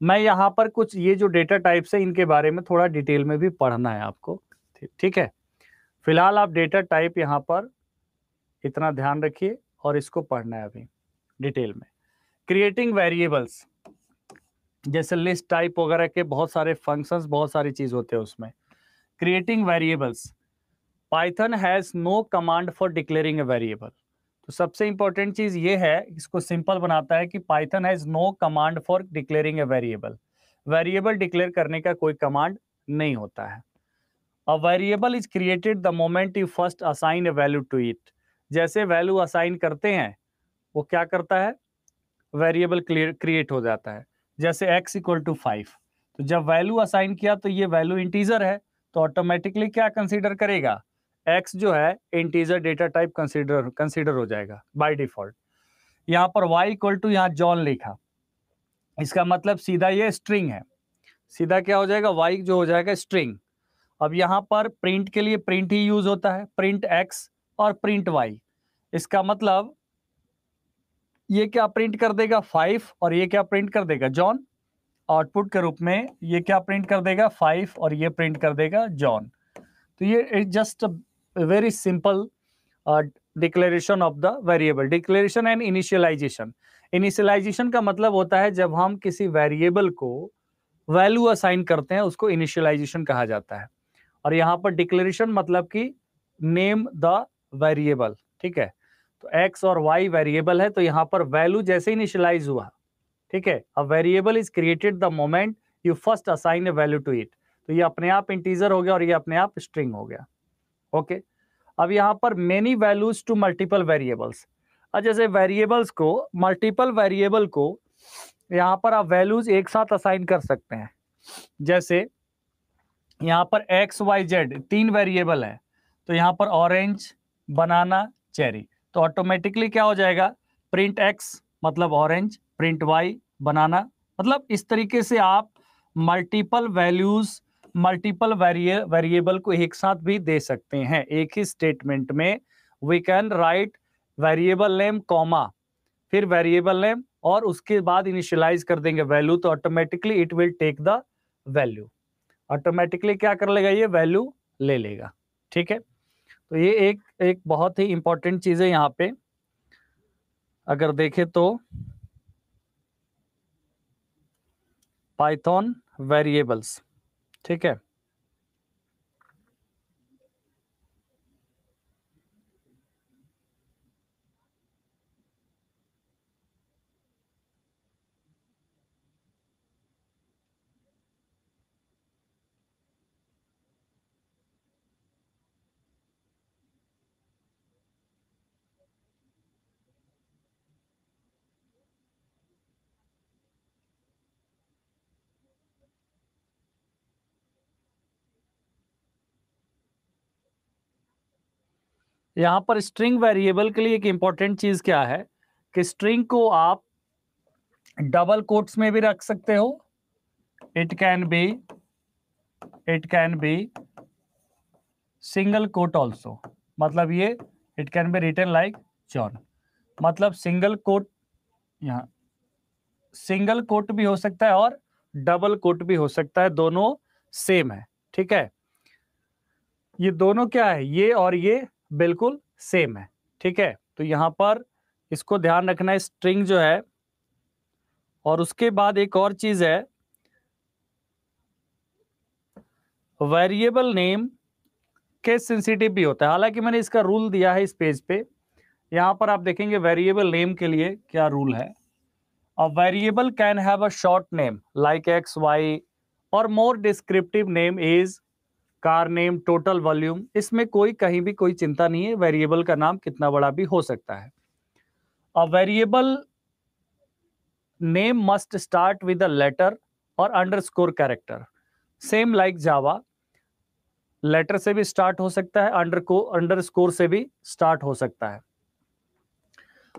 मैं यहाँ पर कुछ ये जो डेटा टाइप्स है इनके बारे में थोड़ा डिटेल में भी पढ़ना है आपको, ठीक है। फिलहाल आप डेटा टाइप यहाँ पर इतना ध्यान रखिए और इसको पढ़ना है अभी डिटेल में। क्रिएटिंग वेरिएबल्स, जैसे लिस्ट टाइप वगैरह के बहुत सारे फंक्शंस, बहुत सारी चीज होते हैं उसमें। Creating variables, Python has no command for declaring a variable. तो सबसे इंपॉर्टेंट चीज ये है, इसको सिंपल बनाता है कि Python has no command for declaring a variable. Variable declare करने का कोई कमांड नहीं होता है। A variable is created the moment you first assign a value to it. जैसे वैल्यू असाइन करते हैं वो क्या करता है, वेरिएबल क्रिएट हो जाता है। जैसे x इक्वल टू 5, तो जब वैल्यू असाइन किया तो ये वैल्यू इंटीजर है, तो ऑटोमेटिकली क्या कंसीडर करेगा, x जो है इंटीजर डेटा टाइप कंसीडर हो जाएगा बाय डिफॉल्ट। यहाँ पर y इक्वल टू, यहाँ जॉन लिखा, इसका मतलब सीधा ये स्ट्रिंग है, सीधा क्या हो जाएगा, y जो हो जाएगा स्ट्रिंग। अब यहाँ पर प्रिंट के लिए प्रिंट ही यूज होता है, प्रिंट x और प्रिंट y। इसका मतलब ये क्या प्रिंट कर देगा 5 और ये क्या प्रिंट कर देगा जॉन। आउटपुट के रूप में ये क्या प्रिंट कर देगा 5 और ये प्रिंट कर देगा जॉन। तो ये just very simple declaration of the variable. Declaration and initialisation, initialisation का मतलब होता है जब हम किसी वेरिएबल को वैल्यू असाइन करते हैं उसको इनिशियलाइजेशन कहा जाता है। और यहाँ पर डिक्लेरेशन मतलब कि नेम द वेरिएबल, ठीक है। तो x और y वेरिएबल है, तो यहाँ पर वैल्यू जैसे इनिशियलाइज हुआ, ठीक है, a variable is created the moment you first assign a value to it. तो ये अपने आप इंटीजर हो गया और ये अपने आप स्ट्रिंग हो गया। ओके, अब यहाँ पर many values to multiple variables. अब जैसे वेरिएबल्स को, मल्टीपल वेरिएबल को यहाँ पर आप वैल्यूज एक साथ असाइन कर सकते हैं। जैसे यहाँ पर एक्स वाई जेड 3 वेरिएबल है, तो यहाँ पर ऑरेंज, बनाना, चेरी, तो ऑटोमेटिकली क्या हो जाएगा, प्रिंट एक्स मतलब ऑरेंज, प्रिंट वाई बनाना। मतलब इस तरीके से आप मल्टीपल वैल्यूज, मल्टीपल वेरिएबल को एक साथ भी दे सकते हैं। एक ही स्टेटमेंट में we can write variable name comma, फिर वेरिएबल नेम और उसके बाद इनिशियलाइज कर देंगे वैल्यू, तो automatically it will take the value. Automatically क्या कर लेगा, ये वैल्यू ले लेगा। ठीक है, तो ये एक बहुत ही इंपॉर्टेंट चीज है यहाँ पे। अगर देखें तो पाइथन वेरिएबल्स, ठीक है, यहाँ पर स्ट्रिंग वेरिएबल के लिए एक इंपॉर्टेंट चीज क्या है कि स्ट्रिंग को आप डबल कोट्स में भी रख सकते हो। It can be single quote also, मतलब ये it can be written like John, मतलब सिंगल कोट, यहाँ सिंगल कोट भी हो सकता है और डबल कोट भी हो सकता है, दोनों सेम है। ठीक है, ये दोनों क्या है, ये और ये बिल्कुल सेम है। ठीक है, तो यहां पर इसको ध्यान रखना है, स्ट्रिंग जो है। और उसके बाद एक और चीज है, वेरिएबल नेम केस सेंसिटिव भी होता है। हालांकि मैंने इसका रूल दिया है इस पेज पे, यहां पर आप देखेंगे वेरिएबल नेम के लिए क्या रूल है। A variable can have a short name like X Y और more descriptive name is car name, total volume. इसमें कोई कहीं भी कोई चिंता नहीं है, वेरिएबल का नाम कितना बड़ा भी हो सकता है। A variable name must start with a letter और underscore character, same like Java, letter से भी स्टार्ट हो सकता है, अंडरस्कोर से भी स्टार्ट हो सकता है।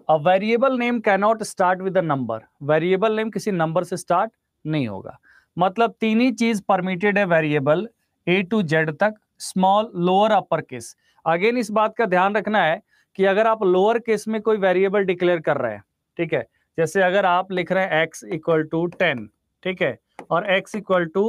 A variable name cannot start with a number, variable name किसी नंबर से स्टार्ट नहीं होगा। मतलब तीन ही चीज परमिटेड है वेरिएबल ए टू जेड तक, small, lower, upper case. Again इस बात का ध्यान रखना है कि अगर आप लोअर केस में कोई वेरिएबल डिक्लेयर कर रहे हैं, ठीक है, जैसे अगर आप लिख रहे हैं x इक्वल टू 10, ठीक है, और x इक्वल टू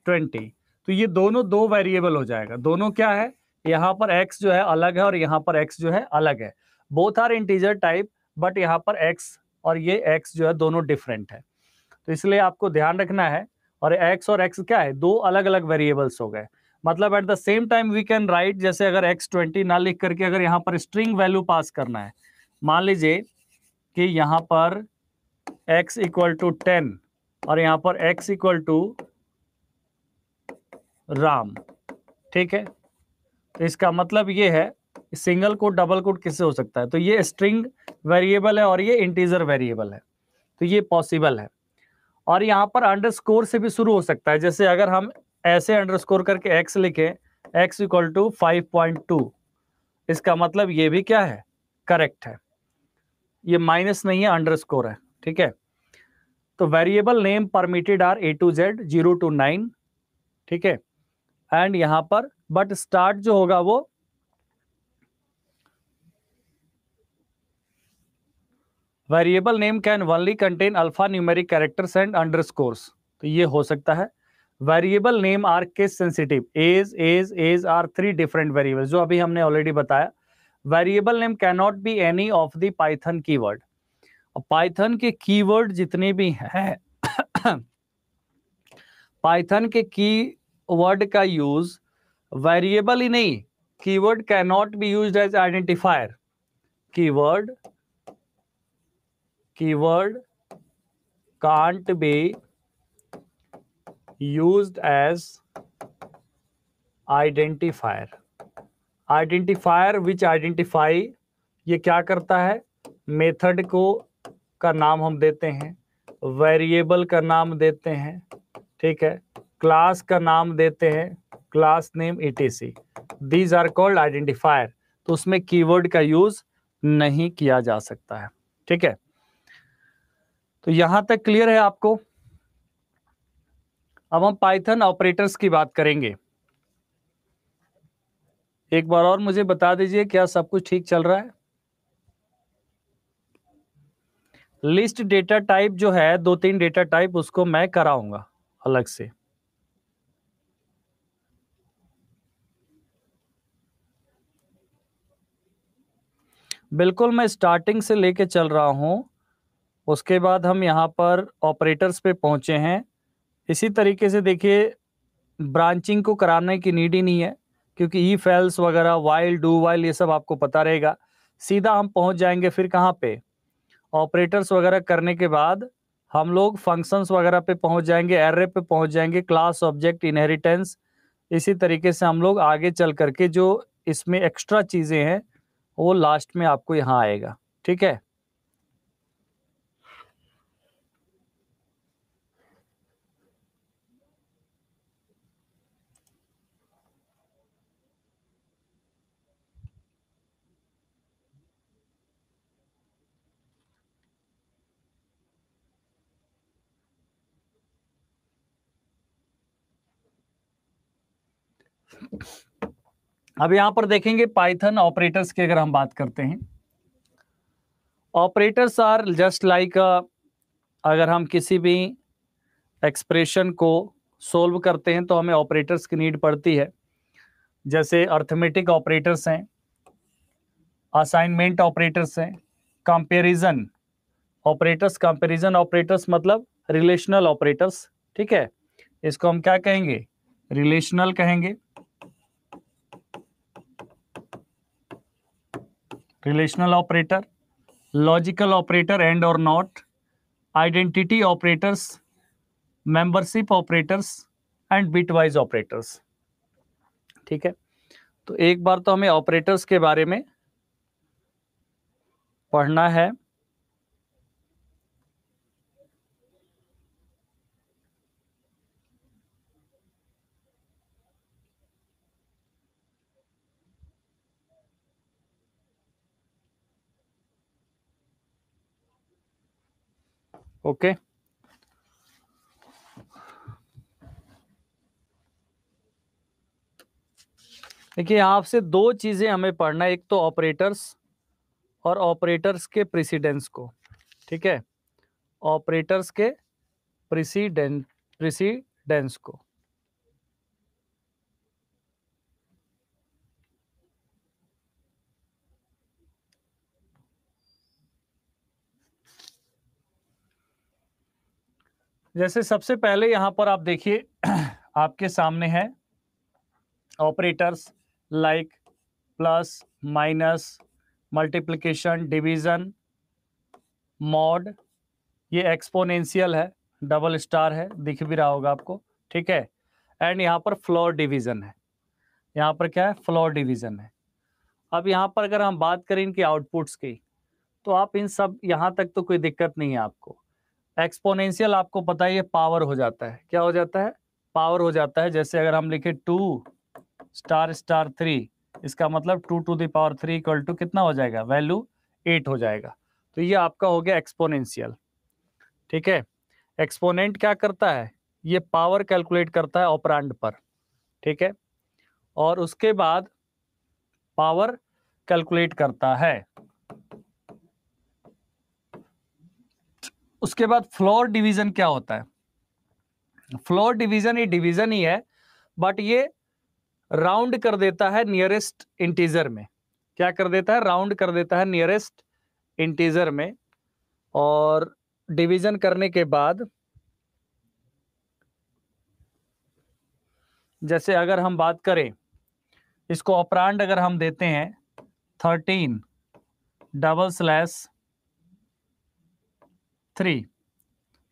20, तो ये दोनों दो वेरिएबल हो जाएगा। दोनों क्या है, यहाँ पर x जो है अलग है और यहाँ पर x जो है अलग है, both are integer type, but यहाँ पर x और ये x जो है दोनों डिफरेंट है। तो इसलिए आपको ध्यान रखना है। और x और x क्या है, दो अलग अलग वेरिएबल्स हो गए। मतलब at the same time we can write, जैसे अगर x20 ना लिख करके अगर यहाँ पर स्ट्रिंग वैल्यू पास करना है, मान लीजिए कि यहाँ पर x इक्वल टू 10 और यहाँ पर x इक्वल टू राम, ठीक है, तो इसका मतलब ये है सिंगल कोट डबल कोट किससे हो सकता है, तो ये स्ट्रिंग वेरिएबल है और ये इंटीजर वेरिएबल है, तो ये पॉसिबल है। और यहाँ पर अंडरस्कोर से भी शुरू हो सकता है, जैसे अगर हम ऐसे अंडरस्कोर करके x लिखें, x इक्वल टू 5.2, इसका मतलब ये भी क्या है, करेक्ट है, ये माइनस नहीं है, अंडरस्कोर है। ठीक है, तो variable name permitted are A to Z 0 to 9, ठीक है, एंड यहां पर बट स्टार्ट जो होगा वो variable name can only contain alpha numeric characters and underscores, तो ये हो सकता है। Variable name are case sensitive, as are 3 different variables, जो अभी हमने ऑलरेडी बताया। Variable name can not be any of the Python keyword, Python के कीवर्ड जितने भी हैं पाइथन के कीवर्ड का यूज वेरिएबल ही नहीं, keyword can not be used as identifier, कीवर्ड can't be used as identifier. Identifier which identify, ये क्या करता है, मेथड को का नाम हम देते हैं, वेरिएबल का नाम देते हैं, ठीक है, क्लास का नाम देते हैं, class name etc. These are called identifier. तो उसमें कीवर्ड का यूज नहीं किया जा सकता है, ठीक है। तो यहां तक क्लियर है आपको। अब हम पाइथन ऑपरेटर्स की बात करेंगे। एक बार और मुझे बता दीजिए, क्या सब कुछ ठीक चल रहा है? लिस्ट डेटा टाइप जो है, 2-3 डेटा टाइप, उसको मैं कराऊंगा अलग से। बिल्कुल, मैं स्टार्टिंग से लेके चल रहा हूं, उसके बाद हम यहां पर ऑपरेटर्स पे पहुंचे हैं। इसी तरीके से देखिए, ब्रांचिंग को कराने की नीड ही नहीं है, क्योंकि if else वगैरह, while do while, ये सब आपको पता रहेगा। सीधा हम पहुंच जाएंगे फिर कहाँ पे, ऑपरेटर्स वगैरह करने के बाद हम लोग फंक्शंस वगैरह पे पहुंच जाएंगे, एरे पे पहुंच जाएंगे, क्लास, ऑब्जेक्ट, इनहेरिटेंस। इसी तरीके से हम लोग आगे चल करके जो इसमें एक्स्ट्रा चीजें हैं वो लास्ट में आपको यहाँ आएगा, ठीक है। अब यहां पर देखेंगे पाइथन ऑपरेटर्स की अगर हम बात करते हैं, ऑपरेटर्स आर जस्ट लाइक, अगर हम किसी भी एक्सप्रेशन को सोल्व करते हैं तो हमें ऑपरेटर्स की नीड पड़ती है। जैसे अर्थमेटिक ऑपरेटर्स हैं, असाइनमेंट ऑपरेटर्स हैं, कंपैरिजन ऑपरेटर्स। कंपैरिजन ऑपरेटर्स मतलब रिलेशनल ऑपरेटर्स, ठीक है। इसको हम क्या कहेंगे, रिलेशनल कहेंगे, relational operator, logical operator and और not, identity operators, membership operators and bitwise operators, ठीक है। तो एक बार तो हमें ऑपरेटर्स के बारे में पढ़ना है। ओके, देखिए यहां से दो चीजें हमें पढ़ना है, एक तो ऑपरेटर्स और ऑपरेटर्स के प्रेसिडेंस को, ठीक है, ऑपरेटर्स के प्रेसिडेंस को। जैसे सबसे पहले यहां पर आप देखिए आपके सामने है operators like plus, minus, multiplication, division, mod, ये एक्सपोनेंशियल है, डबल स्टार है, दिख भी रहा होगा आपको, ठीक है। एंड यहाँ पर फ्लोर डिवीजन है, यहाँ पर क्या है, फ्लोर डिवीजन है। अब यहाँ पर अगर हम बात करें इनके आउटपुट्स की, तो आप इन सब यहाँ तक तो कोई दिक्कत नहीं है आपको। एक्सपोनेंशियल आपको पता है ये पावर हो जाता है, क्या हो जाता है, पावर हो जाता है। जैसे अगर हम लिखे 2 स्टार स्टार 3, इसका मतलब 2⁻³ इक्वल टू कितना हो जाएगा, वैल्यू 8 हो जाएगा। तो ये आपका हो गया एक्सपोनेंशियल, ठीक है। एक्सपोनेंट क्या करता है, ये पावर कैलकुलेट करता है ऑपरेंड पर, ठीक है, और उसके बाद पावर कैलकुलेट करता है। उसके बाद फ्लोर डिवीजन क्या होता है, फ्लोर डिवीजन ये डिवीजन ही है, बट ये राउंड कर देता है नियरेस्ट इंटीजर में। क्या कर देता है, राउंड कर देता है नियरेस्ट इंटीजर में। और डिवीजन करने के बाद जैसे अगर हम बात करें, इसको ऑपरेंड अगर हम देते हैं 13 3,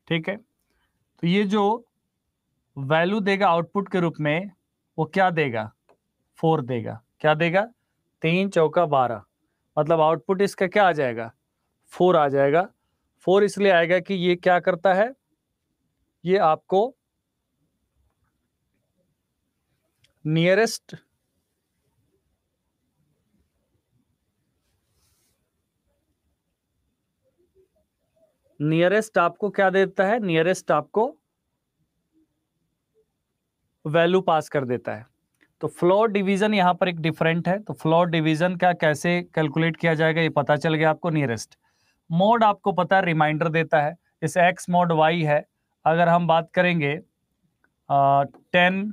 ठीक है। तो ये जो वैल्यू देगा आउटपुट के रूप में वो क्या देगा, 4 देगा। क्या देगा, 3 चौका 12, मतलब आउटपुट इसका क्या आ जाएगा, 4 आ जाएगा। 4 इसलिए आएगा कि ये क्या करता है, ये आपको नियरेस्ट आपको क्या देता है, नियरेस्ट आपको वैल्यू पास कर देता है। तो फ्लोर डिवीजन यहां पर एक डिफरेंट है, तो फ्लोर डिवीजन का कैसे कैलकुलेट किया जाएगा ये पता चल गया आपको। नियरेस्ट मोड आपको पता है रिमाइंडर देता है, जैसे एक्स मोड वाई है। अगर हम बात करेंगे 10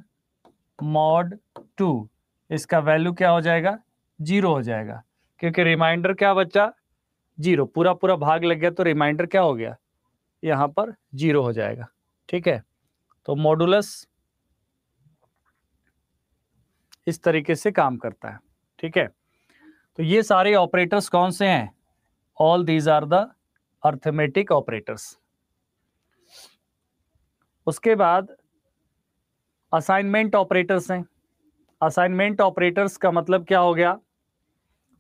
मॉड 2, इसका वैल्यू क्या हो जाएगा, 0 हो जाएगा, क्योंकि रिमाइंडर क्या बच्चा, 0, पूरा पूरा भाग लग गया तो रिमाइंडर क्या हो गया, यहाँ पर 0 हो जाएगा। ठीक है, तो मॉडुलस इस तरीके से काम करता है। ठीक है, तो ये सारे ऑपरेटर्स कौन से हैं, all these are the arithmetic operators. उसके बाद असाइनमेंट ऑपरेटर्स हैं। असाइनमेंट ऑपरेटर्स का मतलब क्या हो गया,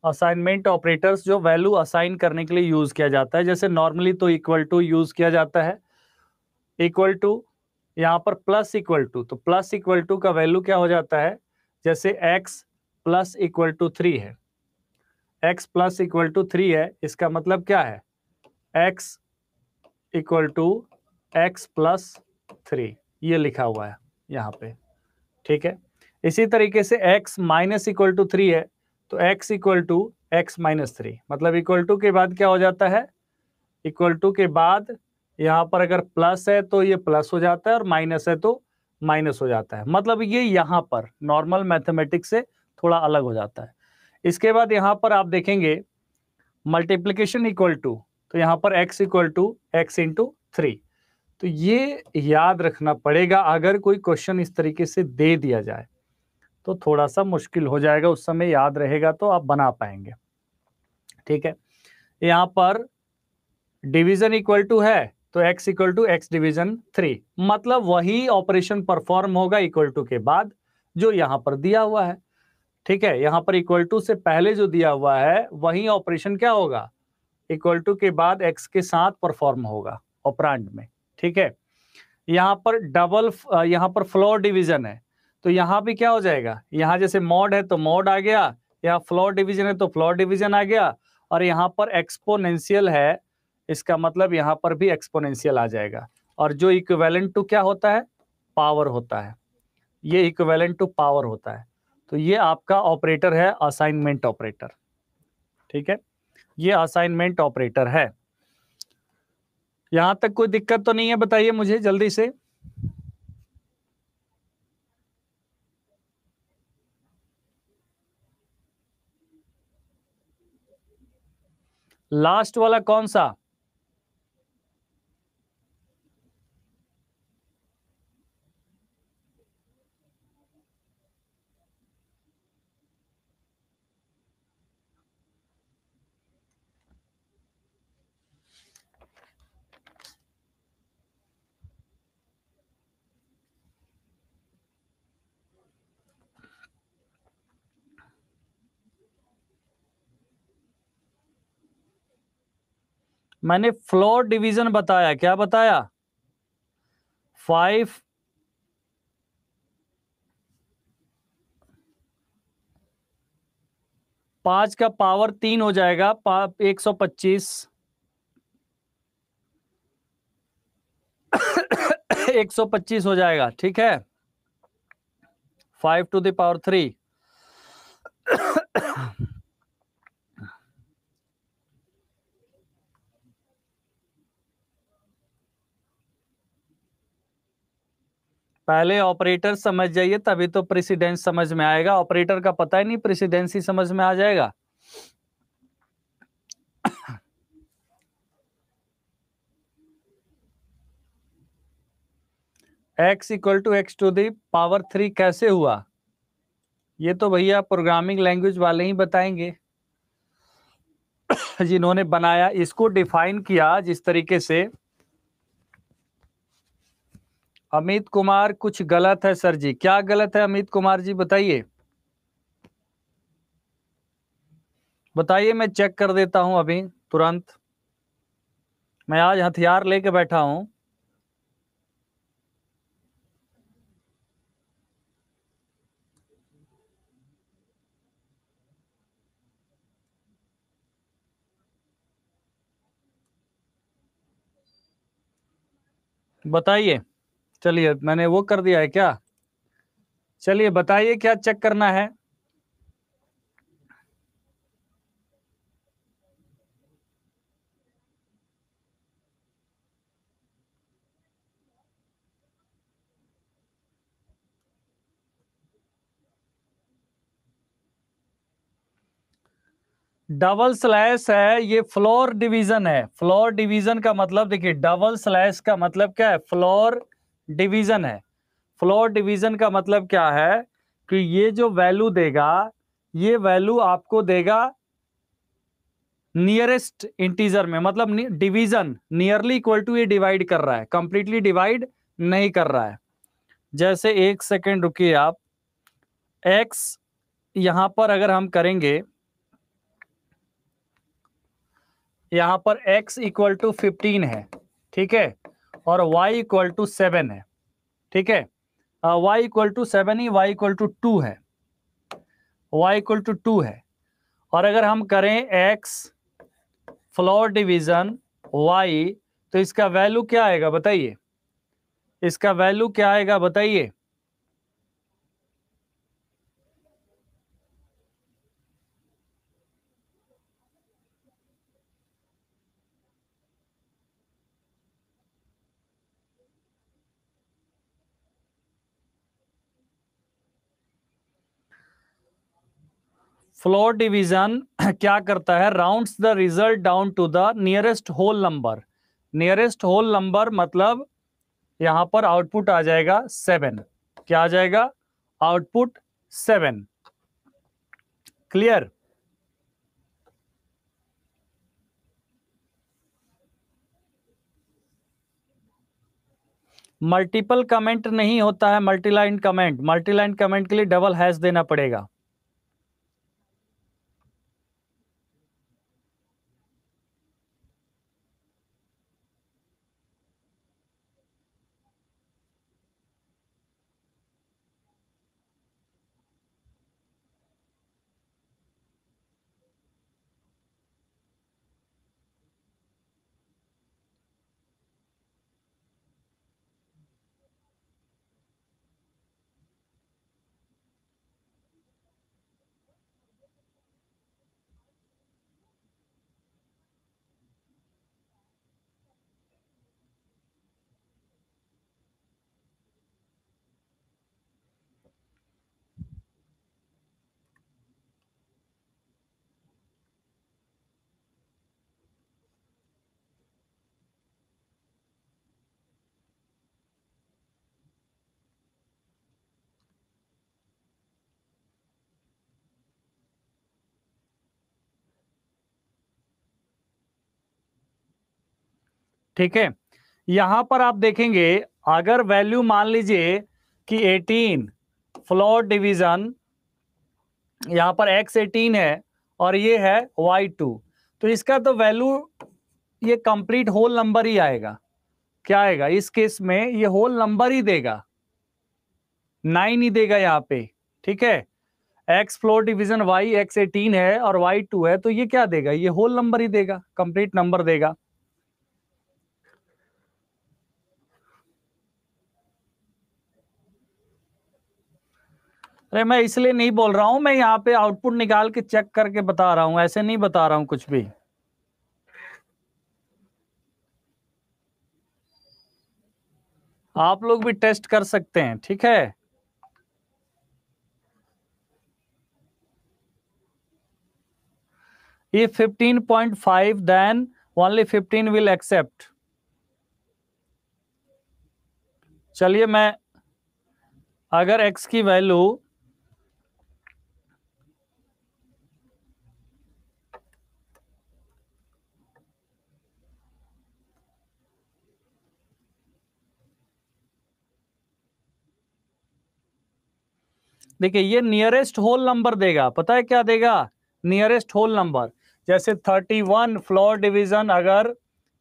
असाइनमेंट ऑपरेटर्स जो वैल्यू असाइन करने के लिए यूज किया जाता है। जैसे नॉर्मली तो इक्वल टू यूज किया जाता है, इक्वल टू, यहाँ पर प्लस इक्वल टू, तो प्लस इक्वल टू का वैल्यू क्या हो जाता है, जैसे x प्लस इक्वल टू 3 है, x प्लस इक्वल टू 3 है, इसका मतलब क्या है, x equal to x plus 3, ये लिखा हुआ है यहाँ पे। ठीक है, इसी तरीके से x माइनस इक्वल टू 3 है, तो x equal to x minus 3, मतलब इक्वल टू के बाद क्या हो जाता है, इक्वल टू के बाद यहाँ पर अगर प्लस है तो ये प्लस हो जाता है और माइनस है तो माइनस हो जाता है। मतलब ये यहाँ पर नॉर्मल मैथमेटिक्स से थोड़ा अलग हो जाता है। इसके बाद यहाँ पर आप देखेंगे मल्टीप्लिकेशन इक्वल टू, तो यहाँ पर x equal to x into 3। तो ये याद रखना पड़ेगा, अगर कोई क्वेश्चन इस तरीके से दे दिया जाए तो थोड़ा सा मुश्किल हो जाएगा, उस समय याद रहेगा तो आप बना पाएंगे। ठीक है, यहाँ पर डिवीजन इक्वल टू है तो x equal to x division 3, मतलब वही ऑपरेशन परफॉर्म होगा इक्वल टू के बाद जो यहां पर दिया हुआ है। ठीक है, यहां पर इक्वल टू से पहले जो दिया हुआ है वही ऑपरेशन क्या होगा, इक्वल टू के बाद x के साथ परफॉर्म होगा ऑपरेंड में। ठीक है, यहाँ पर यहाँ पर फ्लोर डिवीजन है, तो यहाँ भी क्या हो जाएगा, यहाँ जैसे मॉड है तो मॉड आ गया, यहाँ फ्लोर डिवीजन है तो फ्लोर डिवीजन आ गया, और यहाँ पर एक्सपोनेंशियल है, इसका मतलब यहाँ पर भी एक्सपोनेंशियल आ जाएगा। और जो इक्विवेलेंट टू क्या होता है, पावर होता है, ये इक्विवेलेंट टू पावर होता है। तो ये आपका ऑपरेटर है असाइनमेंट ऑपरेटर। ठीक है, ये असाइनमेंट ऑपरेटर है। यहां तक कोई दिक्कत तो नहीं है, बताइए मुझे जल्दी से। लास्ट वाला कौन सा, मैंने फ्लोर डिवीजन बताया, क्या बताया, 5 5 का पावर 3 हो जाएगा, 125 125 हो जाएगा। ठीक है, 5 टू द पावर 3। पहले ऑपरेटर समझ जाइए तभी तो प्रेसिडेंस समझ में आएगा, ऑपरेटर का पता ही नहीं, प्रेसिडेंस ही समझ में आ जाएगा। x equal to x to the power 3 कैसे हुआ, ये तो भैया प्रोग्रामिंग लैंग्वेज वाले ही बताएंगे। जिन्होंने बनाया, इसको डिफाइन किया जिस तरीके से, अमित कुमार कुछ गलत है सर जी। क्या गलत है अमित कुमार जी, बताइए बताइए, मैं चेक कर देता हूं अभी तुरंत। मैं आज हथियार लेके बैठा हूं। बताइए, चलिए मैंने वो कर दिया है क्या? चलिए बताइए क्या चेक करना है। डबल स्लैश है, ये फ्लोर डिवीजन है। फ्लोर डिवीजन का मतलब देखिए, डबल स्लैश का मतलब क्या है? फ्लोर डिवीजन है। फ्लोर डिवीजन का मतलब क्या है कि ये जो वैल्यू देगा, ये वैल्यू आपको देगा नियरेस्ट इंटीजर में, मतलब डिवीजन नियरली इक्वल टू, ये डिवाइड कर रहा है, कंप्लीटली डिवाइड नहीं कर रहा है। जैसे एक सेकेंड रुकिए आप, x यहां पर अगर हम करेंगे, यहां पर x इक्वल टू 15 है, ठीक है, और y इक्वल टू 7 है, ठीक है। y इक्वल टू 7 ही, y इक्वल टू 2 है, y इक्वल टू 2 है। और अगर हम करें x फ्लोर डिवीजन y, तो इसका वैल्यू क्या आएगा बताइए? इसका वैल्यू क्या आएगा बताइए? फ्लोर डिवीजन क्या करता है? Rounds the result down to the nearest whole number. Nearest whole number मतलब यहां पर आउटपुट आ जाएगा 7। क्या आ जाएगा? आउटपुट 7। क्लियर? मल्टीपल कमेंट नहीं होता है, मल्टीलाइन कमेंट। मल्टीलाइन कमेंट के लिए डबल हैश देना पड़ेगा। ठीक है, यहां पर आप देखेंगे, अगर वैल्यू मान लीजिए कि 18 फ्लोर डिवीजन, यहां पर x 18 है और ये है y 2, तो इसका तो वैल्यू ये कंप्लीट होल नंबर ही आएगा। क्या आएगा इस केस में? ये होल नंबर ही देगा, 9 ही देगा यहाँ पे, ठीक है। x floor division y x 18 है और y 2 है, तो ये क्या देगा? ये होल नंबर ही देगा, कंप्लीट नंबर देगा। अरे मैं इसलिए नहीं बोल रहा हूं, मैं यहाँ पे आउटपुट निकाल के चेक करके बता रहा हूं, ऐसे नहीं बता रहा हूं कुछ भी। आप लोग भी टेस्ट कर सकते हैं, ठीक है। If 15.5 then only 15 will accept। चलिए मैं, अगर x की वैल्यू देखिए ये नियरेस्ट होल नंबर देगा, पता है क्या देगा? Nearest whole number. जैसे 31 फ्लोर डिवीजन अगर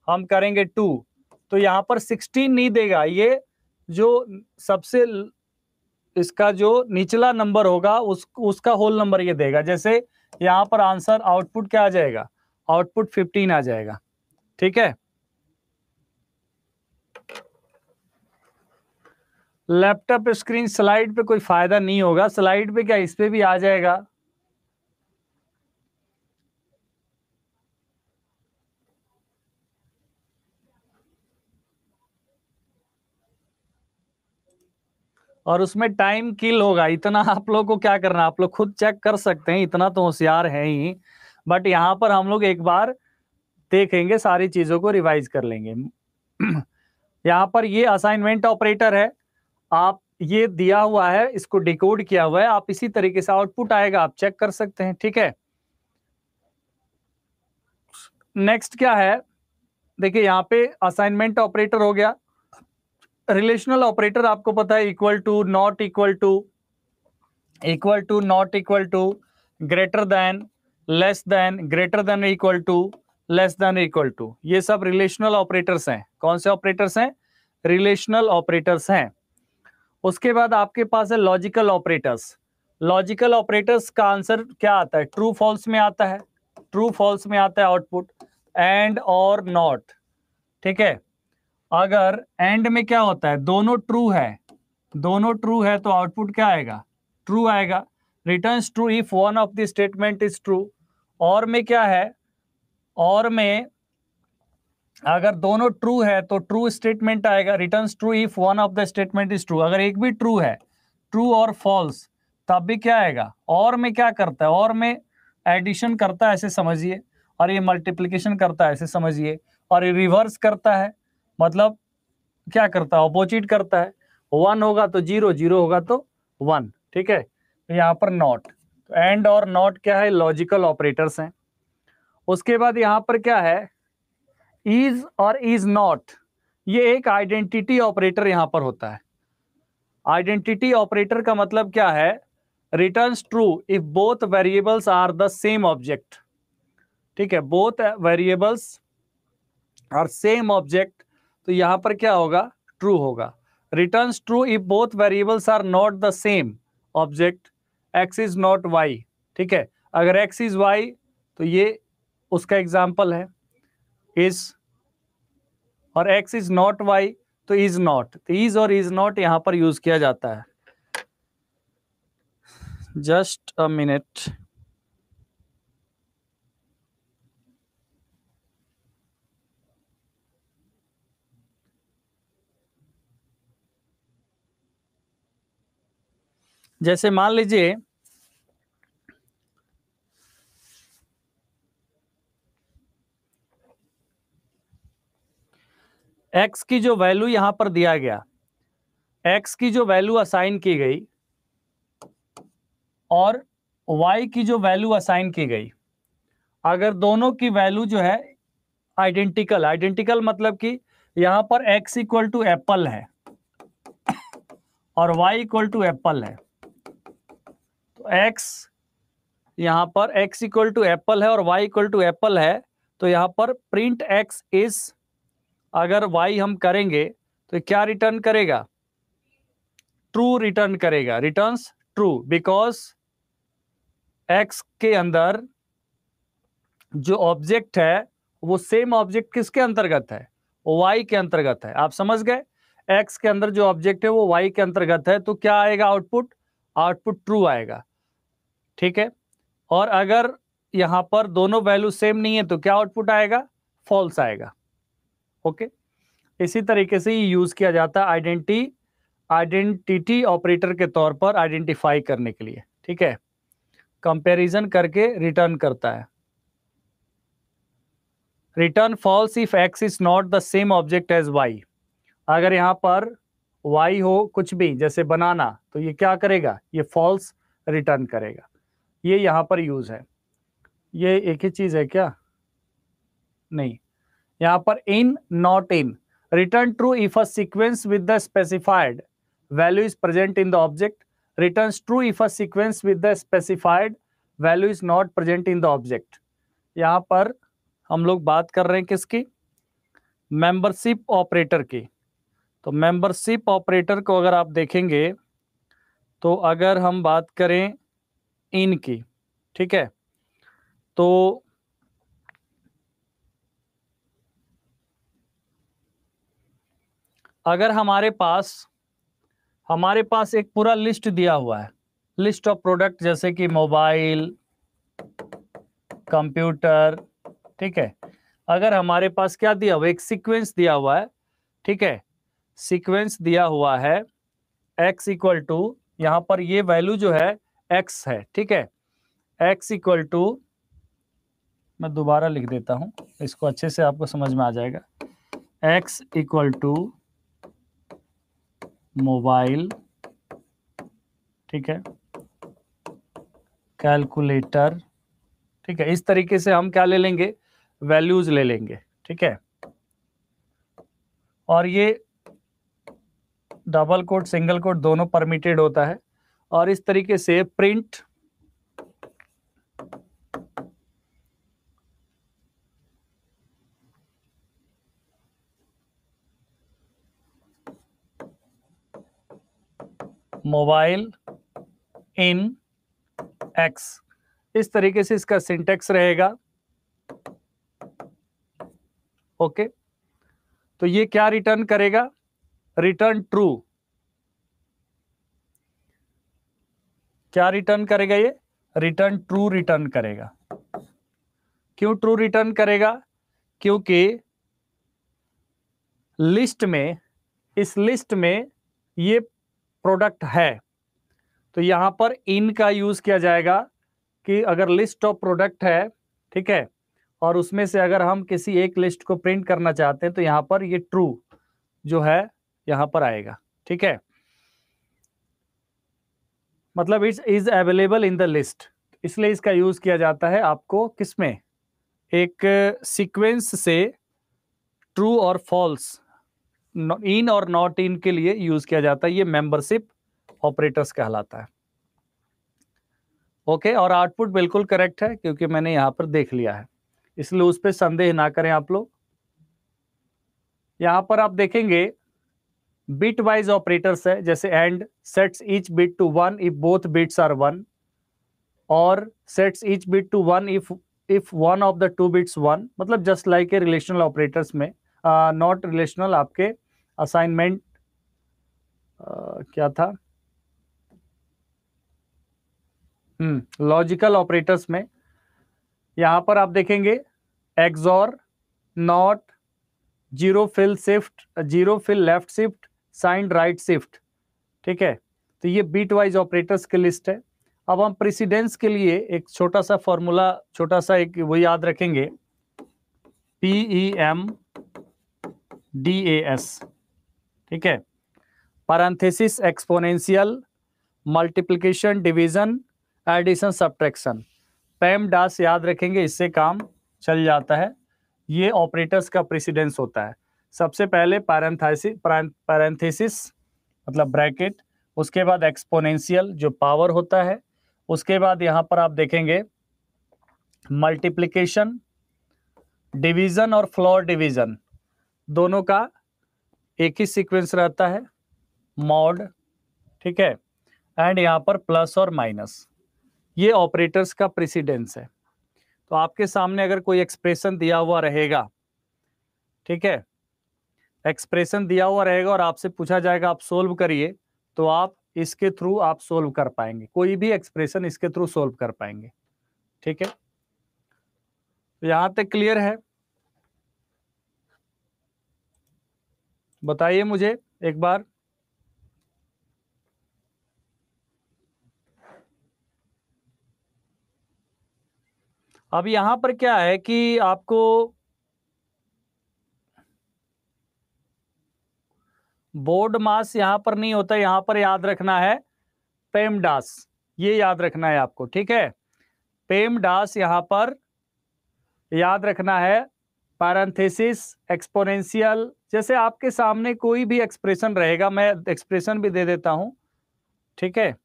हम करेंगे 2, तो यहाँ पर 16 नहीं देगा, ये जो सबसे इसका जो निचला नंबर होगा उसका होल नंबर ये देगा। जैसे यहाँ पर आंसर आउटपुट क्या आ जाएगा? आउटपुट 15 आ जाएगा। ठीक है, लैपटॉप स्क्रीन स्लाइड पे कोई फायदा नहीं होगा, स्लाइड पे क्या इस पे भी आ जाएगा। और उसमें टाइम किल होगा, इतना आप लोग को क्या करना, आप लोग खुद चेक कर सकते हैं, इतना तो होशियार है ही। बट यहाँ पर हम लोग एक बार देखेंगे, सारी चीजों को रिवाइज कर लेंगे। यहाँ पर ये असाइनमेंट ऑपरेटर है, आप ये दिया हुआ है, इसको डिकोड किया हुआ है, आप इसी तरीके से आउटपुट आएगा, आप चेक कर सकते हैं। ठीक है, नेक्स्ट क्या है, देखिए यहाँ पे असाइनमेंट ऑपरेटर हो गया। रिलेशनल ऑपरेटर आपको पता है, equal to, not equal to, equal to, not equal to, greater than, less than, greater than equal to, less than equal to, ये सब रिलेशनल ऑपरेटर्स हैं। कौन से ऑपरेटर्स हैं? रिलेशनल ऑपरेटर्स हैं। उसके बाद आपके पास है लॉजिकल ऑपरेटर्स। लॉजिकल ऑपरेटर्स का आंसर क्या आता है? ट्रू फॉल्स में आता है, ट्रू फॉल्स में आता है आउटपुट, एंड और नॉट। ठीक है, अगर एंड में क्या होता है, दोनों ट्रू है, दोनों ट्रू है तो आउटपुट क्या आएगा? ट्रू आएगा। Returns true if one of the statement is true. और में क्या है? और में अगर दोनों ट्रू है तो ट्रू स्टेटमेंट आएगा, returns true if one of the statement is true. अगर एक भी ट्रू है, ट्रू और फॉल्स, तब भी क्या आएगा? और में क्या करता है? और में एडिशन करता है, ऐसे समझिए, और ये मल्टीप्लिकेशन करता है, ऐसे समझिए, और ये रिवर्स करता है, मतलब क्या करता है? ऑपोजिट करता है। 1 होगा तो 0, 0 होगा तो 1। ठीक है, तो यहाँ पर नॉट, तो एंड और नॉट क्या है? लॉजिकल ऑपरेटर्स हैं। उसके बाद यहाँ पर क्या है? इज और इज नॉट, ये एक आइडेंटिटी ऑपरेटर यहाँ पर होता है। आइडेंटिटी ऑपरेटर का मतलब क्या है? Returns true if both variables are the same object. ठीक है, both variables are same object, तो यहां पर क्या होगा? ट्रू होगा। Returns true if both variables are not the same object, x is not y. ठीक है, अगर एक्स इज वाई तो ये उसका एग्जाम्पल है इज, और एक्स इज नॉट वाई तो इज नॉट। तो इज और इज नॉट यहां पर यूज किया जाता है। जस्ट अ मिनट, जैसे मान लीजिए एक्स की जो वैल्यू यहां पर दिया गया, एक्स की जो वैल्यू असाइन की गई और वाई की जो वैल्यू असाइन की गई, अगर दोनों की वैल्यू जो है आइडेंटिकल, आइडेंटिकल मतलब कि यहां पर एक्स इक्वल टू एप्पल है और वाई इक्वल टू एप्पल है, तो एक्स, यहां पर एक्स इक्वल टू एप्पल है और वाई इक्वल टू एप्पल है, तो यहां पर प्रिंट एक्स इज, अगर वाई हम करेंगे तो क्या रिटर्न करेगा? ट्रू रिटर्न करेगा, रिटर्न्स ट्रू, बिकॉज एक्स के अंदर जो ऑब्जेक्ट है वो सेम ऑब्जेक्ट किसके अंतर्गत है? वाई के अंतर्गत है। आप समझ गए, एक्स के अंदर जो ऑब्जेक्ट है वो वाई के अंतर्गत है, तो क्या आएगा आउटपुट? आउटपुट ट्रू आएगा। ठीक है, और अगर यहां पर दोनों वैल्यू सेम नहीं है तो क्या आउटपुट आएगा? फॉल्स आएगा। ओके, इसी तरीके से ये यूज किया जाता है आइडेंटिटी ऑपरेटर के तौर पर आइडेंटिफाई करने के लिए। ठीक है, कंपैरिजन करके रिटर्न करता है। Return false if x is not the same object as y. अगर यहाँ पर वाई हो कुछ भी, जैसे बनाना, तो ये क्या करेगा? ये फॉल्स रिटर्न करेगा। ये यहाँ पर यूज है। ये एक ही चीज है क्या? नहीं, यहाँ पर in, not in. Return true if a sequence with the specified value is present in the object. returns true if a sequence with the specified value is not present in the object। यहाँ पर हम लोग बात कर रहे हैं किसकी, membership operator की। तो मेंबरशिप ऑपरेटर को अगर आप देखेंगे तो अगर हम बात करें इन की, ठीक है, तो अगर हमारे पास एक पूरा लिस्ट दिया हुआ है, लिस्ट ऑफ प्रोडक्ट, जैसे कि मोबाइल, कंप्यूटर, ठीक है, अगर हमारे पास क्या दिया हुआ, एक सीक्वेंस दिया हुआ है, ठीक है, सीक्वेंस दिया हुआ है x इक्वल टू, यहां पर ये वैल्यू जो है x है, ठीक है, x इक्वल टू, मैं दोबारा लिख देता हूं, इसको अच्छे से आपको समझ में आ जाएगा, x इक्वल टू मोबाइल, ठीक है, कैलकुलेटर, ठीक है, इस तरीके से हम क्या ले लेंगे, वैल्यूज ले लेंगे, ठीक है, और ये डबल कोट सिंगल कोट दोनों परमिटेड होता है, और इस तरीके से प्रिंट मोबाइल इन एक्स, इस तरीके से इसका सिंटेक्स रहेगा। ओके, तो ये क्या रिटर्न करेगा, रिटर्न ट्रू, क्या रिटर्न करेगा, ये रिटर्न ट्रू रिटर्न करेगा। क्यों ट्रू रिटर्न करेगा, क्योंकि लिस्ट में, इस लिस्ट में ये प्रोडक्ट है, तो यहां पर इन का यूज किया जाएगा कि अगर लिस्ट ऑफ प्रोडक्ट है, ठीक है, और उसमें से अगर हम किसी एक लिस्ट को प्रिंट करना चाहते हैं तो यहां पर ये ट्रू जो है यहां पर आएगा, ठीक है, मतलब it's is available in the list, इसलिए इसका यूज किया जाता है आपको किसमें, एक सीक्वेंस से ट्रू और फॉल्स, इन और नॉट इन के लिए यूज किया जाता है, ये मेंबरशिप ऑपरेटर्स कहलाता है। ओके, और आउटपुट बिल्कुल करेक्ट है क्योंकि मैंने यहां पर देख लिया है, इसलिए उस पर संदेह ना करें आप लोग। यहां पर आप देखेंगे बिट वाइज ऑपरेटर्स है, जैसे and sets each bit to 1 if both bits are 1, और sets each bit to 1 if one of the two bits 1, मतलब just like a relational operators में, नॉट रिलेशनल, आपके असाइनमेंट क्या था, लॉजिकल ऑपरेटर्स में यहां पर आप देखेंगे XOR, not, zero fill shift, zero fill left shift, signed right shift, ठीक है, तो ये बीट वाइज ऑपरेटर्स की लिस्ट है। अब हम प्रेसिडेंस के लिए एक छोटा सा फॉर्मूला, छोटा सा एक वो याद रखेंगे, PEMDAS, ठीक है, parenthesis, exponential, multiplication, division, addition, subtraction, PEMDAS याद रखेंगे, इससे काम चल जाता है। ये ऑपरेटर्स का प्रेसिडेंस होता है। सबसे पहले पैरेंथेसिस मतलब ब्रैकेट, उसके बाद एक्सपोनेंशियल जो पावर होता है, उसके बाद यहाँ पर आप देखेंगे मल्टीप्लिकेशन, डिवीजन और फ्लोर डिवीजन, दोनों का एक ही सीक्वेंस रहता है, मॉड, ठीक है, एंड यहाँ पर प्लस और माइनस, ये ऑपरेटर्स का प्रेसिडेंस है। तो आपके सामने अगर कोई एक्सप्रेशन दिया हुआ रहेगा, ठीक है, एक्सप्रेशन दिया हुआ रहेगा और आपसे पूछा जाएगा आप सोल्व करिए, तो आप इसके थ्रू आप सोल्व कर पाएंगे, कोई भी एक्सप्रेशन इसके थ्रू सोल्व कर पाएंगे, ठीक है, तो यहां तक क्लियर है, बताइए मुझे एक बार। अब यहां पर क्या है कि आपको बोर्ड मास यहां पर नहीं होता, यहां पर याद रखना है PEMDAS, ये याद रखना है आपको, ठीक है, PEMDAS यहां पर याद रखना है, पैरेंथेसिस, एक्सपोनेंशियल, जैसे आपके सामने कोई भी एक्सप्रेशन रहेगा, मैं एक्सप्रेशन भी दे देता हूं, ठीक है,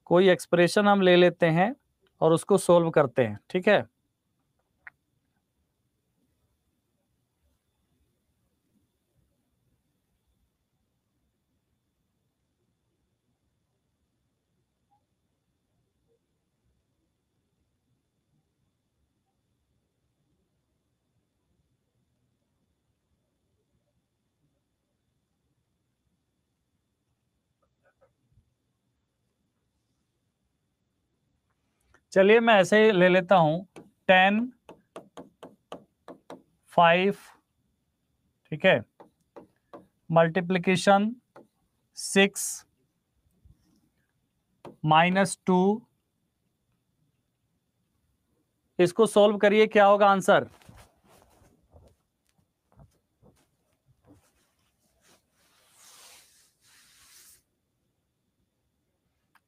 कोई एक्सप्रेशन हम ले लेते हैं और उसको सोल्व करते हैं, ठीक है। चलिए मैं ऐसे ही ले लेता हूं 10 5, ठीक है, मल्टीप्लीकेशन 6 -2, इसको सोल्व करिए, क्या होगा आंसर?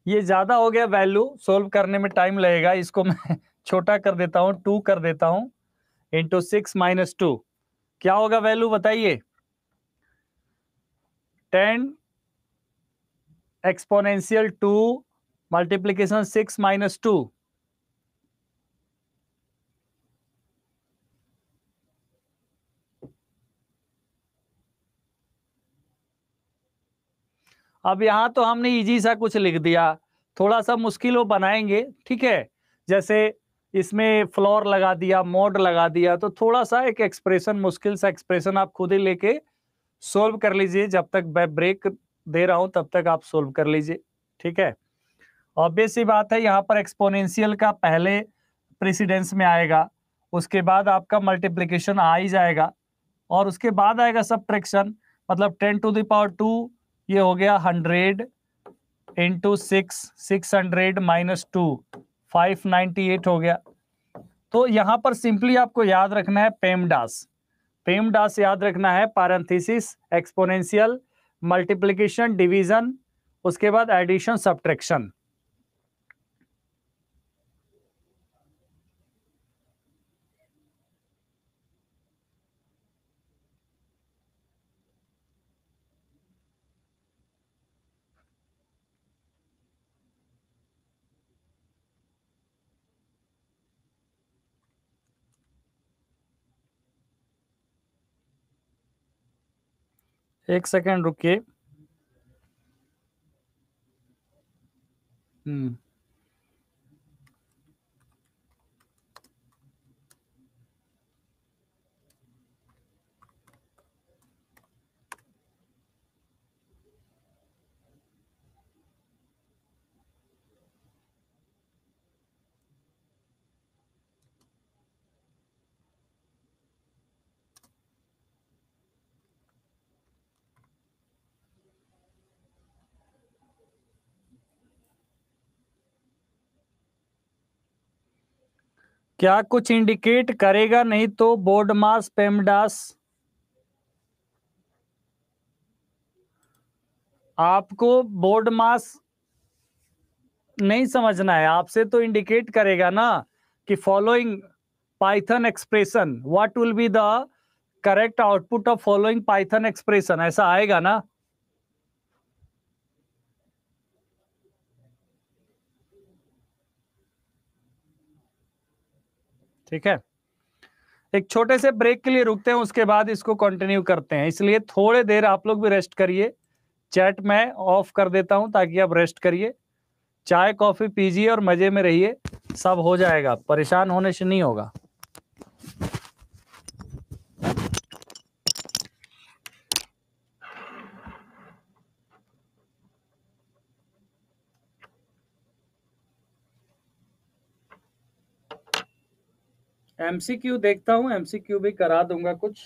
ये ज्यादा हो गया वैल्यू, सोल्व करने में टाइम लगेगा, इसको मैं छोटा कर देता हूं, 2 कर देता हूं, इंटू 6 - 2, क्या होगा वैल्यू बताइए? 10 एक्सपोनेंशियल 2 मल्टीप्लीकेशन 6 - 2। अब यहां तो हमने इजी सा कुछ लिख दिया, थोड़ा सा मुश्किल वो बनाएंगे, ठीक है। जैसे इसमें फ्लोर लगा दिया, मोड लगा दिया, तो थोड़ा सा एक एक्सप्रेशन, मुश्किल सा एक्सप्रेशन आप खुद ही लेके सोल्व कर लीजिए। जब तक मैं ब्रेक दे रहा हूं तब तक आप सोल्व कर लीजिए, ठीक है। ऑब्वियस सी बात है, यहाँ पर एक्सपोनेंशियल का पहले प्रेसिडेंस में आएगा, उसके बाद आपका मल्टीप्लिकेशन आ ही जाएगा, और उसके बाद आएगा सब्ट्रैक्शन। मतलब 10⁻², ये हो गया 100 इंटू 600 -2, 598 हो गया। तो यहां पर सिंपली आपको याद रखना है पेमडास। पेमडास याद रखना है, पैरेंथेसिस, एक्सपोनेंशियल, मल्टीप्लिकेशन, डिवीजन, उसके बाद एडिशन, सब्ट्रैक्शन। एक सेकेंड रुकिए। हम्म क्या कुछ इंडिकेट करेगा नहीं तो बोर्ड मास, पेमडास? आपको बोर्ड मास नहीं समझना है, आपसे तो इंडिकेट करेगा ना कि following Python expression, what will be the correct output of following Python expression, ऐसा आएगा ना। ठीक है, एक छोटे से ब्रेक के लिए रुकते हैं, उसके बाद इसको कंटिन्यू करते हैं, इसलिए थोड़े देर आप लोग भी रेस्ट करिए। चैट मैं ऑफ कर देता हूं ताकि आप रेस्ट करिए, चाय कॉफी पीजिए और मजे में रहिए, सब हो जाएगा, परेशान होने से नहीं होगा। एमसीक्यू देखता हूं, एमसीक्यू भी करा दूंगा कुछ।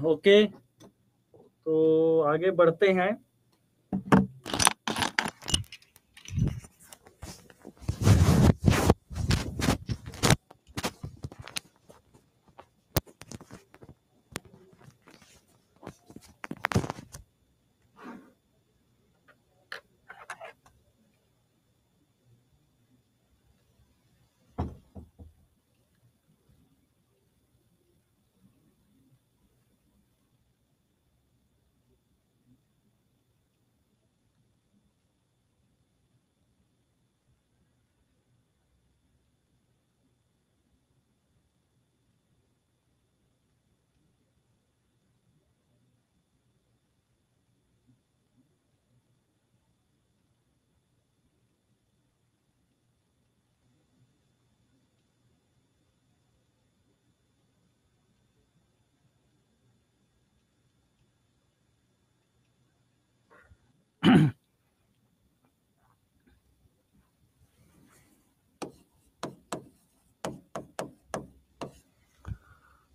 ओके, तो आगे बढ़ते हैं।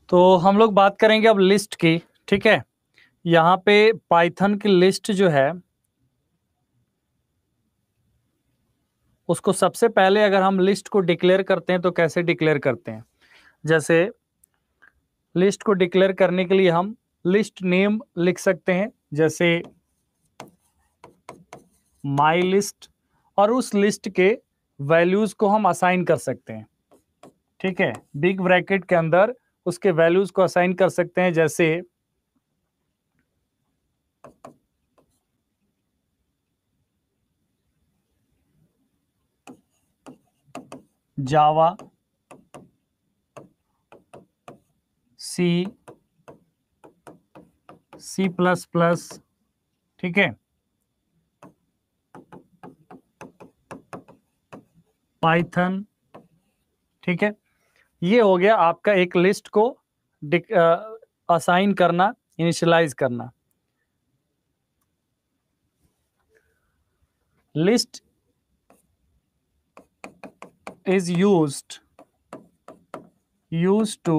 तो हम लोग बात करेंगे अब लिस्ट की, ठीक है। यहाँ पे पाइथन की लिस्ट जो है उसको सबसे पहले अगर हम लिस्ट को डिक्लेयर करते हैं तो कैसे डिक्लेयर करते हैं। जैसे लिस्ट को डिक्लेयर करने के लिए हम लिस्ट नेम लिख सकते हैं, जैसे माई लिस्ट, और उस लिस्ट के वैल्यूज को हम असाइन कर सकते हैं, ठीक है। बिग ब्रैकेट के अंदर उसके वैल्यूज को असाइन कर सकते हैं, जैसे जावा, सी, C++, ठीक है, पाइथन, ठीक है। ये हो गया आपका एक लिस्ट को असाइन करना, इनिशियलाइज करना। List is used to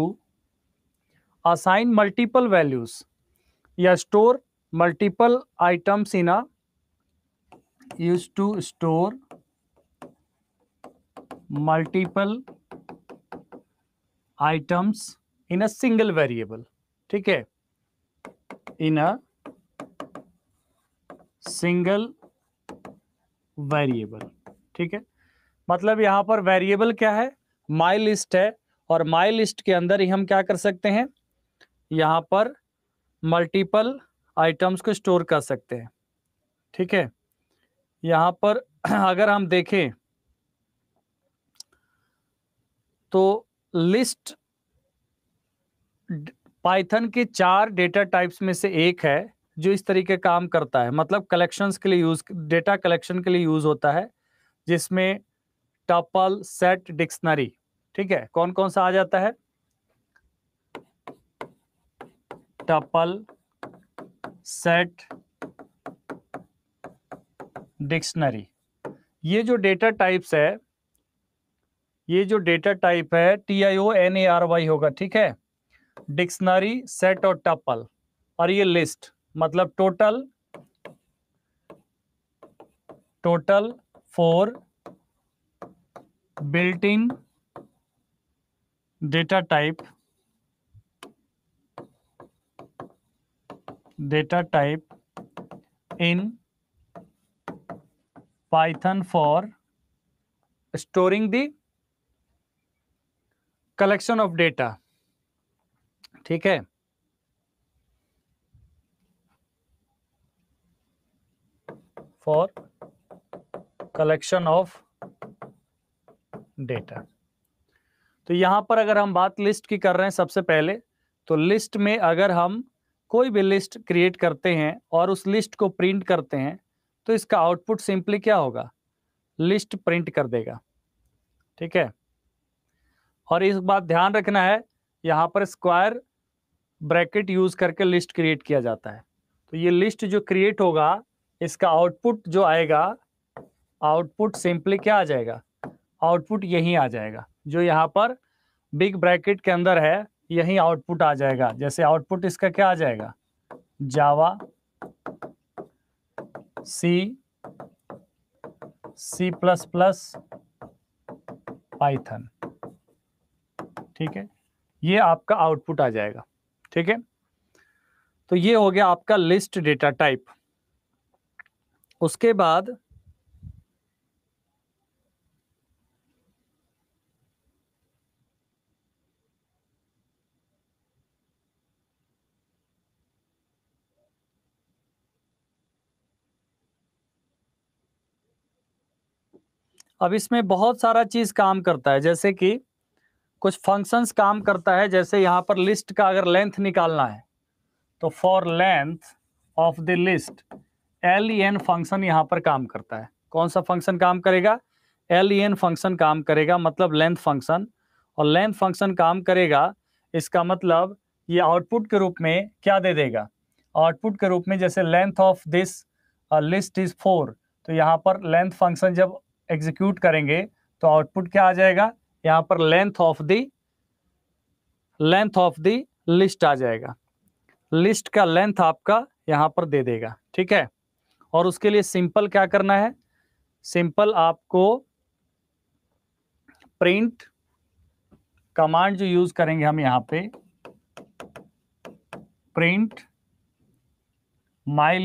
assign multiple values या store multiple items in a used to store multiple items in a single variable, ठीक है, in a single variable, ठीक है। मतलब यहां पर वेरिएबल क्या है, माई लिस्ट है, और माई लिस्ट के अंदर ही हम क्या कर सकते हैं, यहां पर मल्टीपल आइटम्स को स्टोर कर सकते हैं, ठीक है। यहां पर अगर हम देखें तो लिस्ट पाइथन के 4 डेटा टाइप्स में से एक है जो इस तरीके काम करता है, मतलब कलेक्शंस के लिए यूज, डेटा कलेक्शन के लिए यूज होता है, जिसमें टपल, सेट, डिक्शनरी, ठीक है। कौन कौन सा आ जाता है, टपल, सेट, डिक्शनरी। ये जो डेटा टाइप्स है, ये जो डेटा टाइप है TIONARY होगा, ठीक है। डिक्शनरी, सेट और टपल, और ये लिस्ट, मतलब total 4 built in data type in Python for storing the collection of data, ठीक है। for collection of data। तो यहां पर अगर हम बात लिस्ट की कर रहे हैं सबसे पहले, तो लिस्ट में अगर हम कोई भी लिस्ट क्रिएट करते हैं और उस लिस्ट को प्रिंट करते हैं तो इसका आउटपुट सिंपली क्या होगा, लिस्ट प्रिंट कर देगा, ठीक है। और इस बात ध्यान रखना है, यहां पर स्क्वायर ब्रैकेट यूज करके लिस्ट क्रिएट किया जाता है। तो ये लिस्ट जो क्रिएट होगा, इसका आउटपुट जो आएगा, आउटपुट सिंपली क्या आ जाएगा, आउटपुट यही आ जाएगा जो यहाँ पर बिग ब्रैकेट के अंदर है, यही आउटपुट आ जाएगा। जैसे आउटपुट इसका क्या आ जाएगा, जावा, सी, C++, पाइथन। ठीक है, ये आपका आउटपुट आ जाएगा। ठीक है, तो ये हो गया आपका लिस्ट डेटा टाइप। उसके बाद अब इसमें बहुत सारा चीज काम करता है, जैसे कि कुछ फंक्शंस काम करता है। जैसे यहाँ पर लिस्ट का अगर लेंथ निकालना है तो for length of the list len function यहाँ पर काम करता है। कौन सा फंक्शन काम करेगा, len फंक्शन काम करेगा, मतलब लेंथ फंक्शन। और लेंथ फंक्शन काम करेगा, इसका मतलब ये आउटपुट के रूप में क्या दे देगा, आउटपुट के रूप में जैसे length of this list is 4, तो यहाँ पर लेंथ फंक्शन जब एग्जीक्यूट करेंगे तो आउटपुट क्या आ जाएगा, यहाँ पर लेंथ ऑफ द लिस्ट आ जाएगा। लिस्ट का लेंथ आपका यहाँ पर दे देगा। ठीक है, और उसके लिए सिंपल क्या करना है, सिंपल आपको प्रिंट कमांड जो यूज करेंगे हम यहाँ पे, प्रिंट माई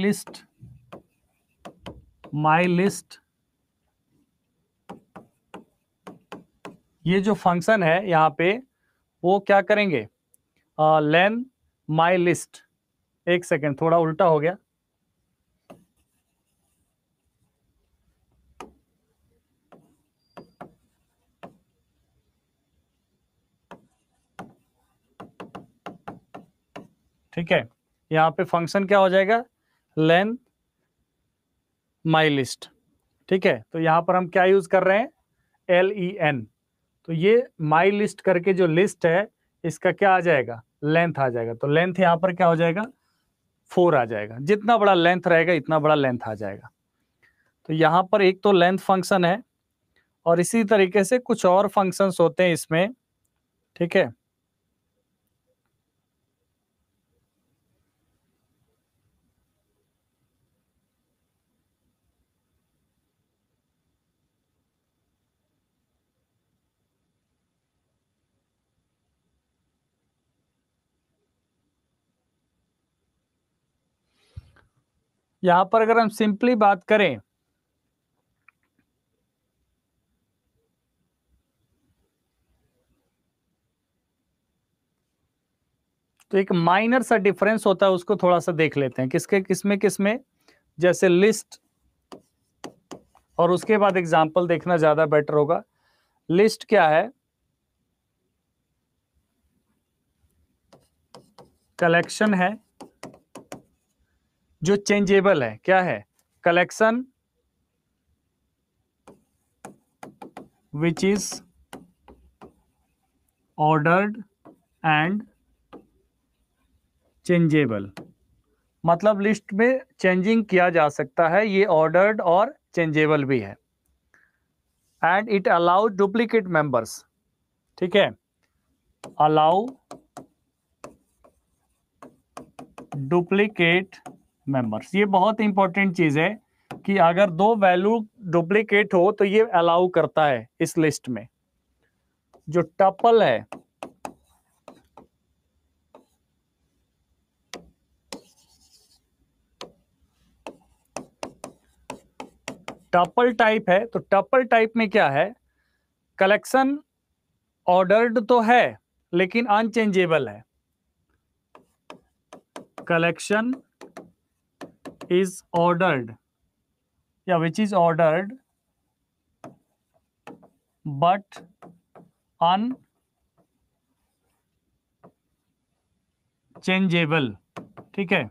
लिस्ट, ये जो फंक्शन है यहाँ पे वो क्या करेंगे, लेन माई लिस्ट। एक सेकेंड, थोड़ा उल्टा हो गया। ठीक है, यहाँ पे फंक्शन क्या हो जाएगा, लेन माई लिस्ट। ठीक है, तो यहाँ पर हम क्या यूज कर रहे हैं, len। तो ये माई लिस्ट करके जो लिस्ट है इसका क्या आ जाएगा, लेंथ आ जाएगा। तो लेंथ यहाँ पर क्या हो जाएगा, 4 आ जाएगा। जितना बड़ा लेंथ रहेगा इतना बड़ा लेंथ आ जाएगा। तो यहाँ पर एक तो लेंथ फंक्शन है, और इसी तरीके से कुछ और फंक्शंस होते हैं इसमें। ठीक है, यहाँ पर अगर हम सिंपली बात करें तो एक माइनर सा डिफरेंस होता है, उसको थोड़ा सा देख लेते हैं। किसमें जैसे लिस्ट, और उसके बाद एग्जांपल देखना ज्यादा बेटर होगा। लिस्ट क्या है, कलेक्शन है जो चेंजेबल है। क्या है, collection which is ordered and changeable, मतलब लिस्ट में चेंजिंग किया जा सकता है, ये ऑर्डर्ड और चेंजेबल भी है। And it allow duplicate members. ठीक है, अलाउ डुप्लीकेट मेंबर्स, ये बहुत इंपॉर्टेंट चीज है कि अगर दो वैल्यू डुप्लीकेट हो तो ये अलाउ करता है इस लिस्ट में। जो टपल है, टपल टाइप है, तो टपल टाइप में क्या है, कलेक्शन ऑर्डर्ड तो है लेकिन अनचेंजेबल है। कलेक्शन इज ऑर्डर्ड या which is ordered but unchangeable. ठीक है,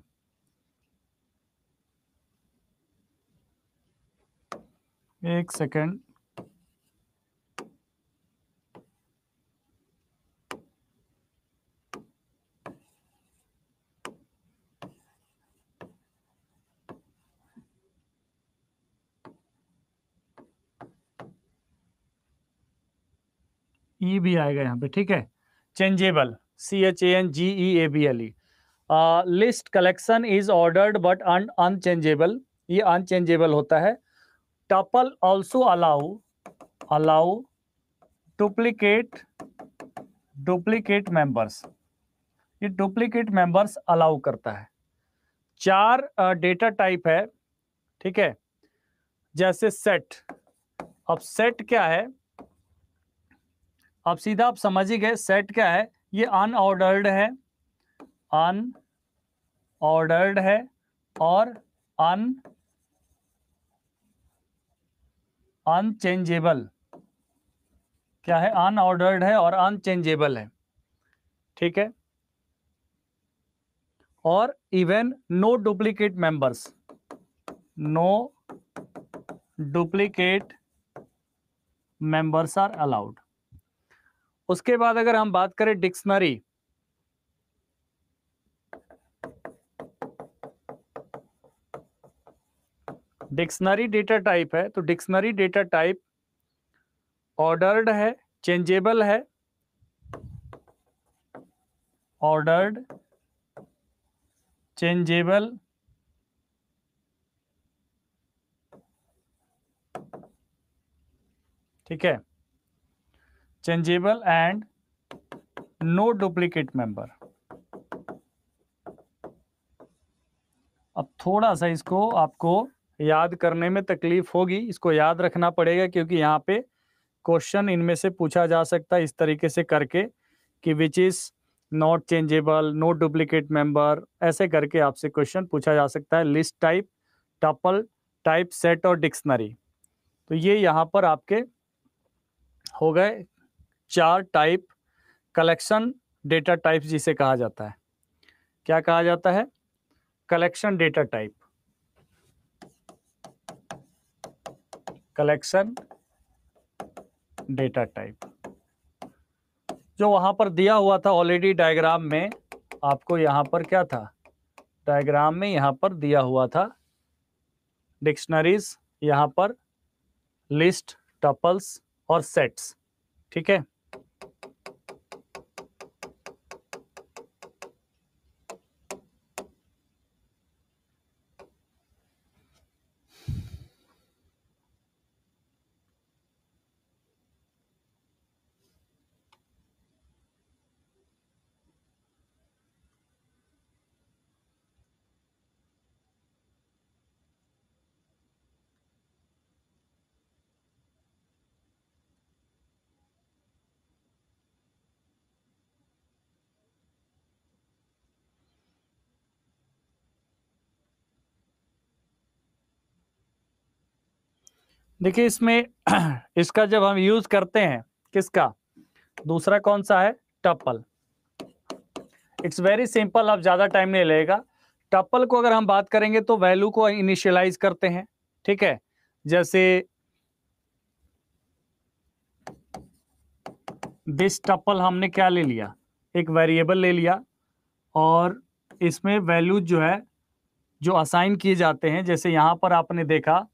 एक सेकेंड, ई भी आएगा यहाँ पे। ठीक है, changeable CHANGEABLE। List collection is ordered but unchangeable, ये अनचेंजेबल होता है। Tuple also allow duplicate members, ये डुप्लीकेट मेंबर्स अलाउ करता है। 4 डेटा टाइप है, ठीक है। जैसे सेट, अब सेट क्या है, अब सीधा आप समझ ही गए सेट क्या है। ये अनऑर्डर्ड है, अनऑर्डर्ड है और अनचेंजेबल, क्या है, अनऑर्डर्ड है और अनचेंजेबल है, ठीक है। और even no duplicate members, no duplicate members are allowed. उसके बाद अगर हम बात करें डिक्शनरी, डिक्शनरी डेटा टाइप है, तो डिक्शनरी डेटा टाइप ऑर्डर्ड है, चेंजेबल है, ऑर्डर्ड, चेंजेबल, ठीक है, changeable and no duplicate member. अब थोड़ा सा इसको आपको याद करने में तकलीफ होगी, इसको याद रखना पड़ेगा क्योंकि यहाँ पे क्वेश्चन इनमें से पूछा जा सकता है इस तरीके से करके कि which is not changeable, no duplicate member, ऐसे करके आपसे क्वेश्चन पूछा जा सकता है। List type, tuple type, set और डिक्शनरी, तो ये यहाँ पर आपके हो गए 4 टाइप कलेक्शन डेटा टाइप जिसे कहा जाता है। क्या कहा जाता है? Collection data type, collection data type जो वहां पर दिया हुआ था ऑलरेडी डायग्राम में, आपको यहां पर क्या था, डायग्राम में यहां पर दिया हुआ था डिक्शनरीज, यहां पर लिस्ट, टपल्स और सेट्स, ठीक है। देखिए इसमें इसका जब हम यूज करते हैं, किसका, दूसरा कौन सा है, टपल। इट्स वेरी सिंपल, अब ज्यादा टाइम नहीं लगेगा। टपल को अगर हम बात करेंगे तो वैल्यू को इनिशियलाइज करते हैं, ठीक है। जैसे दिस टपल हमने क्या ले लिया, एक वेरिएबल ले लिया और इसमें वैल्यू जो है जो असाइन किए जाते हैं, जैसे यहां पर आपने देखा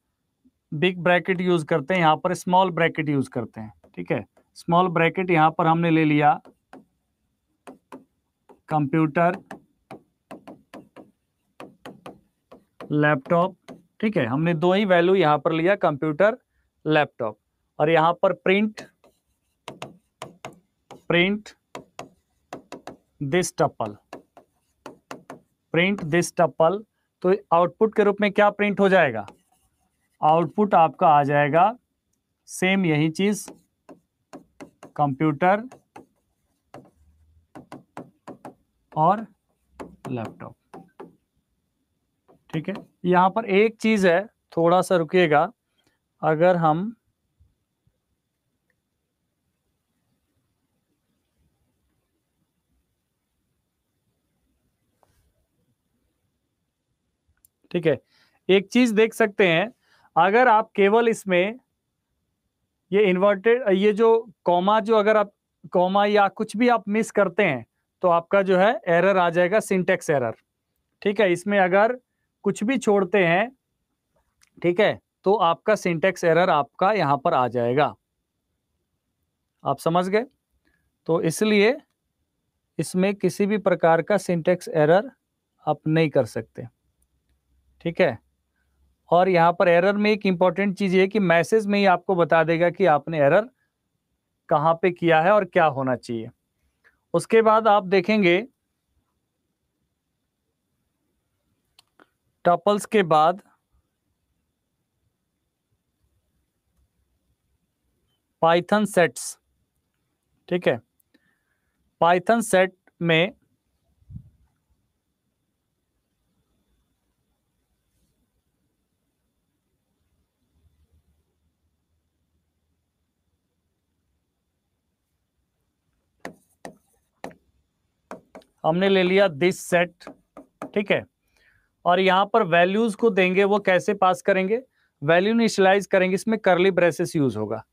बिग ब्रैकेट यूज करते हैं, यहां पर स्मॉल ब्रैकेट यूज करते हैं, ठीक है। स्मॉल ब्रैकेट यहां पर हमने ले लिया कंप्यूटर, लैपटॉप, ठीक है। हमने दो ही वैल्यू यहां पर लिया, कंप्यूटर, लैपटॉप। और यहां पर print this tuple, print this tuple, तो आउटपुट के रूप में क्या प्रिंट हो जाएगा, आउटपुट आपका आ जाएगा सेम यही चीज, कंप्यूटर और लैपटॉप, ठीक है। यहां पर एक चीज है, थोड़ा सा रुकिएगा, अगर हम ठीक है, एक चीज देख सकते हैं, अगर आप केवल इसमें ये इन्वर्टेड, ये जो कॉमा, जो अगर आप कॉमा या कुछ भी आप मिस करते हैं तो आपका जो है एरर आ जाएगा, सिंटेक्स एरर, ठीक है। इसमें अगर कुछ भी छोड़ते हैं, ठीक है, तो आपका सिंटेक्स एरर आपका यहां पर आ जाएगा, आप समझ गए। तो इसलिए इसमें किसी भी प्रकार का सिंटेक्स एरर आप नहीं कर सकते, ठीक है। और यहाँ पर एरर में एक इंपॉर्टेंट चीज़ ये है कि मैसेज में ही आपको बता देगा कि आपने एरर कहाँ पे किया है और क्या होना चाहिए। उसके बाद आप देखेंगे टपल्स के बाद पाइथन सेट्स, ठीक है। पाइथन सेट में हमने ले लिया दिस सेट, ठीक है। और यहाँ पर वैल्यूज को देंगे, वो कैसे पास करेंगे, वैल्यू इनिशियलाइज करेंगे, इसमें करली ब्रेसेस यूज होगा।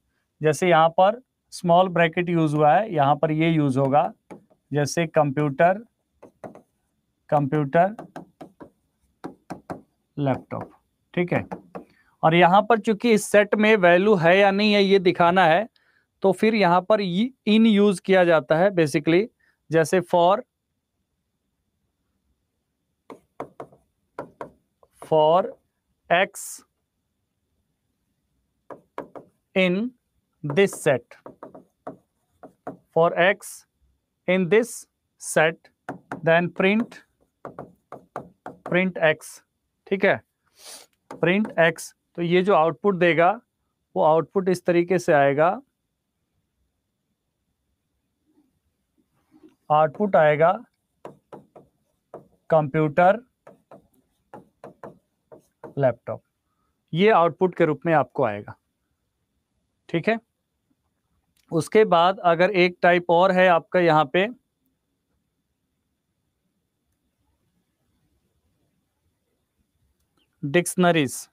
जैसे यहाँ पर स्मॉल ब्रैकेट यूज हुआ है, यहाँ पर ये यूज होगा, जैसे कंप्यूटर लैपटॉप, ठीक है। और यहाँ पर चूंकि इस सेट में वैल्यू है या नहीं है ये दिखाना है, तो फिर यहाँ पर इन यूज किया जाता है बेसिकली। जैसे for x in this set, for x in this set, then print x, ठीक है। print x, तो ये जो आउटपुट देगा वो आउटपुट इस तरीके से आएगा, आउटपुट आएगा कंप्यूटर लैपटॉप, ये आउटपुट के रूप में आपको आएगा, ठीक है। उसके बाद अगर एक टाइप और है आपका यहाँ पे, डिक्शनरीज,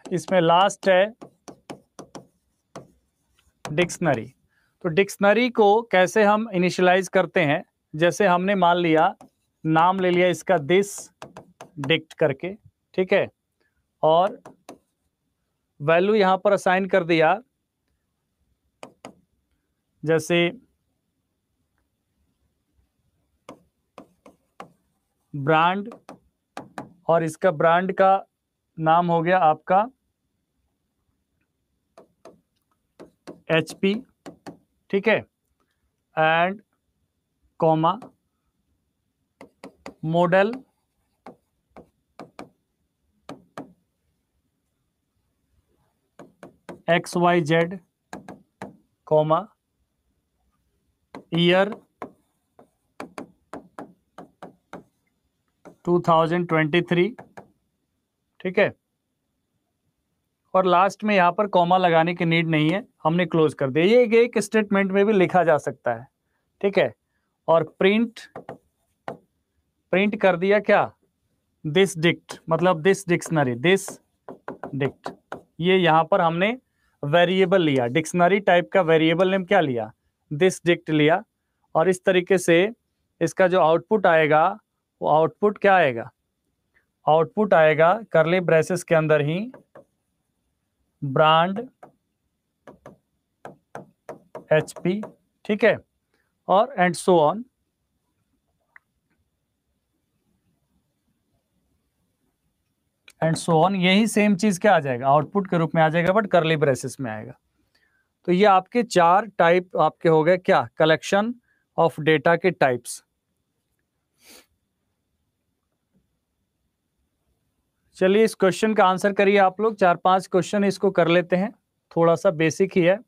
इसमें लास्ट है डिक्शनरी। तो डिक्शनरी को कैसे हम इनिशियलाइज करते हैं, जैसे हमने मान लिया नाम ले लिया इसका दिस डिक्ट करके, ठीक है। और वैल्यू यहां पर असाइन कर दिया, जैसे ब्रांड, और इसका ब्रांड का नाम हो गया आपका HP, ठीक है। And comma model XYZ, comma year 2023, ठीक है। और लास्ट में यहाँ पर कॉमा लगाने की नीड नहीं है, हमने क्लोज कर दिया। ये एक स्टेटमेंट में भी लिखा जा सकता है, ठीक है। और प्रिंट कर दिया क्या, दिस डिक्ट, मतलब दिस डिक्शनरी, दिस डिक्ट। ये यहाँ पर हमने वेरिएबल लिया, डिक्शनरी टाइप का वेरिएबल नेम क्या लिया, दिस डिक्ट लिया। और इस तरीके से इसका जो आउटपुट आएगा वो आउटपुट क्या आएगा, आउटपुट आएगा करली ब्रेसेस के अंदर ही ब्रांड HP, ठीक है। और and so on, and so on, यही सेम चीज क्या आ जाएगा, आउटपुट के रूप में आ जाएगा, बट करली ब्रेसेस में आएगा। तो ये आपके 4 टाइप आपके हो गए क्या, कलेक्शन ऑफ डेटा के टाइप्स। चलिए इस क्वेश्चन का आंसर करिए आप लोग, 4-5 क्वेश्चन इसको कर लेते हैं, थोड़ा सा बेसिक ही है।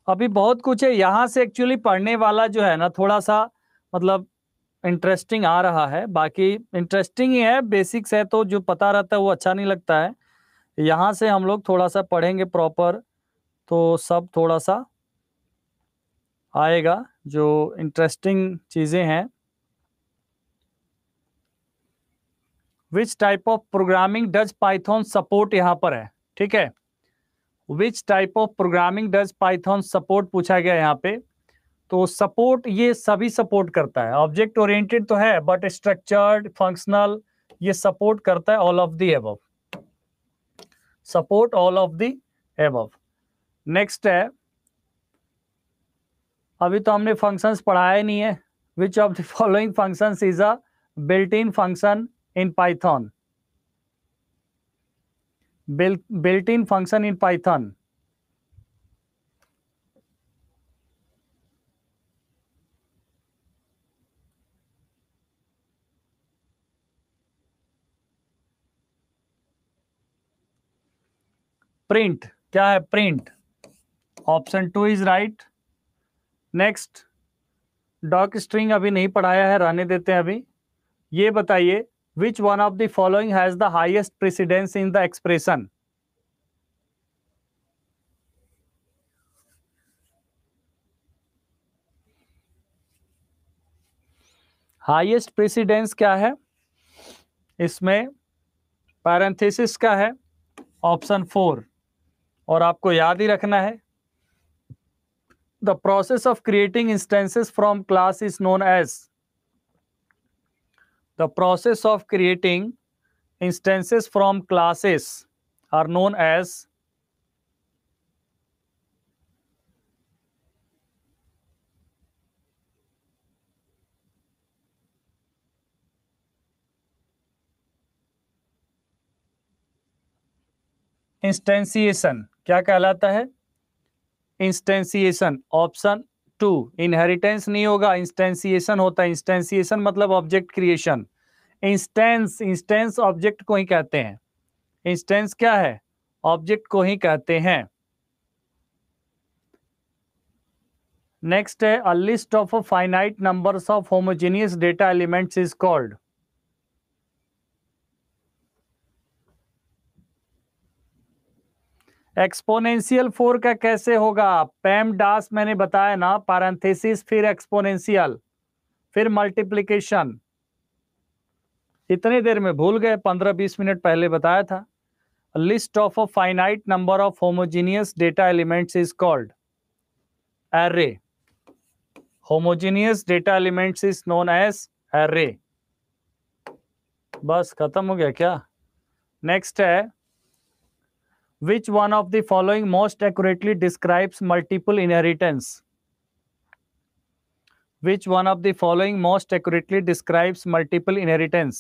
अभी बहुत कुछ है यहाँ से, एक्चुअली पढ़ने वाला जो है ना थोड़ा सा मतलब इंटरेस्टिंग आ रहा है, बाकी इंटरेस्टिंग ही है, बेसिक्स है तो जो पता रहता है वो अच्छा नहीं लगता है। यहाँ से हम लोग थोड़ा सा पढ़ेंगे प्रॉपर, तो सब थोड़ा सा आएगा जो इंटरेस्टिंग चीज़ें हैं। Which type of programming does Python support यहाँ पर है, ठीक है। Which type of programming does Python support पूछा गया यहाँ पे। तो सपोर्ट ये सभी सपोर्ट करता है, ऑब्जेक्ट ओरिएंटेड तो है बट स्ट्रक्चर्ड, फंक्शनल, ये सपोर्ट करता है all of the above, support all of the above. Next है, अभी तो हमने फंक्शंस पढ़ाया नहीं है। Which of the following functions is a built in function in Python, built in function in Python. Print, क्या है print, option 2 is right. Next, docstring अभी नहीं पढ़ाया है, रहने देते हैं अभी। ये बताइए, which one of the following has the highest precedence in the expression. Highest precedence क्या है इसमें, पैरेंथेसिस का है, ऑप्शन 4। और आपको याद ही रखना है, the process of creating instances from class is known as, the process of creating instances from classes are known as instantiation. क्या कहलाता है, इंस्टेंसिएशन, ऑप्शन 2। इनहेरिटेंस नहीं होगा, इंस्टेंसिएशन होता है। इंस्टेंसिएशन मतलब object creation. Instance, instance object को ही कहते हैं। इंस्टेंस क्या है, ऑब्जेक्ट को ही कहते हैं। नेक्स्ट है, a list of finite numbers of homogeneous data elements is called. Exponential 4 का कैसे होगा, पैम डास मैंने बताया ना, पैरेंथेसिस फिर एक्सपोनेंशियल फिर मल्टीप्लिकेशन। इतने देर में भूल गए, 15-20 मिनट पहले बताया था। List of a finite number of homogeneous data elements is called array, homogeneous data elements is known as array। बस खत्म हो गया क्या। नेक्स्ट है, which one of the following most accurately describes multiple inheritance, which one of the following most accurately describes multiple inheritance।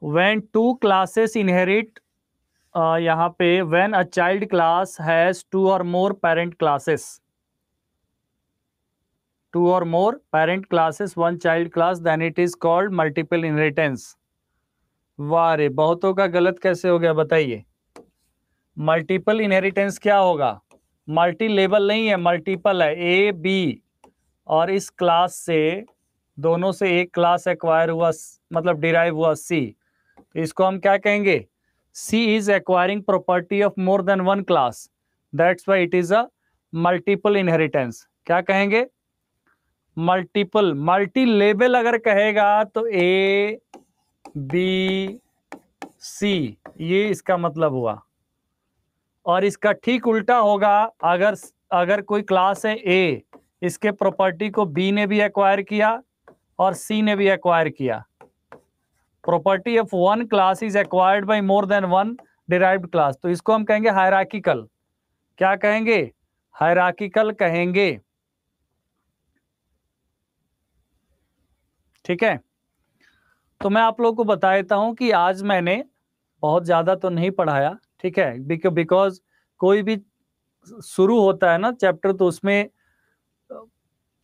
when two classes inherit, यहाँ पे when a child class has two or more parent classes, two or more parent classes, one child class, then it is called multiple inheritance। वाह रे, बहुतों का गलत कैसे हो गया बताइए। मल्टीपल इनहेरिटेंस क्या होगा, मल्टी लेवल नहीं है, मल्टीपल है, ए बी, और इस क्लास से दोनों से एक क्लास एक्वायर हुआ, मतलब डिराइव हुआ सी, तो इसको हम क्या कहेंगे, C is acquiring property of more than one class, that's why it is a multiple inheritance. क्या कहेंगे, मल्टीपल। मल्टी लेवल अगर कहेगा तो ए बी सी, ये इसका मतलब हुआ। और इसका ठीक उल्टा होगा, अगर अगर कोई क्लास है ए, इसके प्रॉपर्टी को बी ने भी एक्वायर किया और सी ने भी एक्वायर किया। Property of one class is acquired by more than one derived class, तो इसको हम कहेंगे हायरार्किकल। क्या कहेंगे, हायरार्किकल कहेंगे। ठीक है, तो मैं आप लोगों को बता देता हूं कि आज मैंने बहुत ज़्यादा तो नहीं पढ़ाया, ठीक है, बिकॉज कोई भी शुरू होता है ना चैप्टर, तो उसमें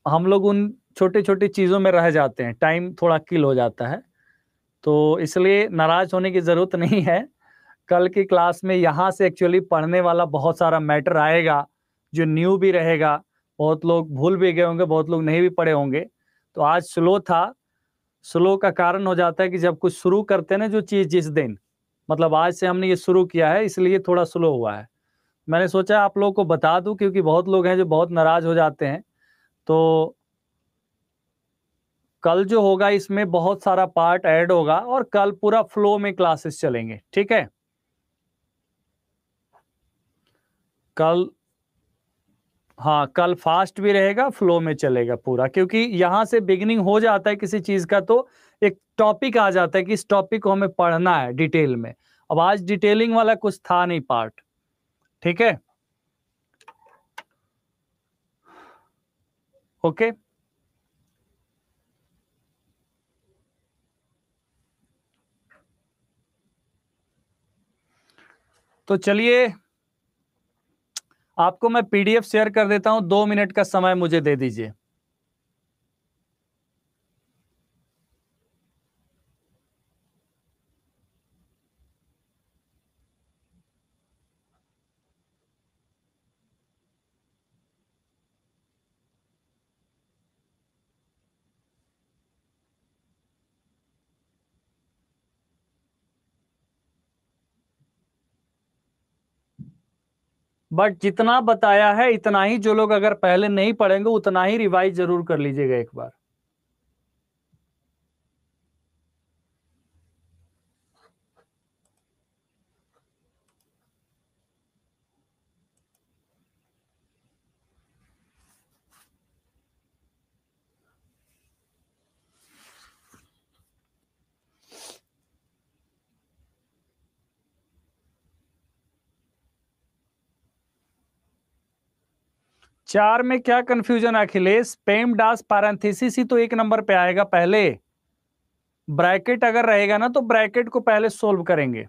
हम लोग उन छोटे छोटे चीज़ों में रह जाते हैं, टाइम थोड़ा किल हो जाता है, तो इसलिए नाराज होने की ज़रूरत नहीं है। कल की क्लास में यहाँ से एक्चुअली पढ़ने वाला बहुत सारा मैटर आएगा जो न्यू भी रहेगा। बहुत लोग भूल भी गए होंगे, बहुत लोग नहीं भी पढ़े होंगे। तो आज स्लो था। स्लो का कारण हो जाता है कि जब कुछ शुरू करते हैं ना जो चीज़ जिस दिन, मतलब आज से हमने ये शुरू किया है इसलिए थोड़ा स्लो हुआ है। मैंने सोचा आप लोगों को बता दूं क्योंकि बहुत लोग हैं जो बहुत नाराज हो जाते हैं। तो कल जो होगा इसमें बहुत सारा पार्ट ऐड होगा और कल पूरा फ्लो में क्लासेस चलेंगे, ठीक है। कल, हाँ कल फास्ट भी रहेगा, फ्लो में चलेगा पूरा, क्योंकि यहाँ से बिगिनिंग हो जाता है किसी चीज का तो एक टॉपिक आ जाता है कि इस टॉपिक को हमें पढ़ना है डिटेल में। अब आज डिटेलिंग वाला कुछ था नहीं पार्ट, ठीक है। ओके, तो चलिए आपको मैं पीडीएफ शेयर कर देता हूं, 2 मिनट का समय मुझे दे दीजिए। बट जितना बताया है इतना ही, जो लोग अगर पहले नहीं पढ़ेंगे उतना ही रिवाइज जरूर कर लीजिएगा एक बार। चार में क्या कंफ्यूजन अखिलेश? पेम डास पैरेंथेसिस ही तो एक नंबर पे आएगा पहले। ब्रैकेट अगर रहेगा ना तो ब्रैकेट को पहले सोल्व करेंगे।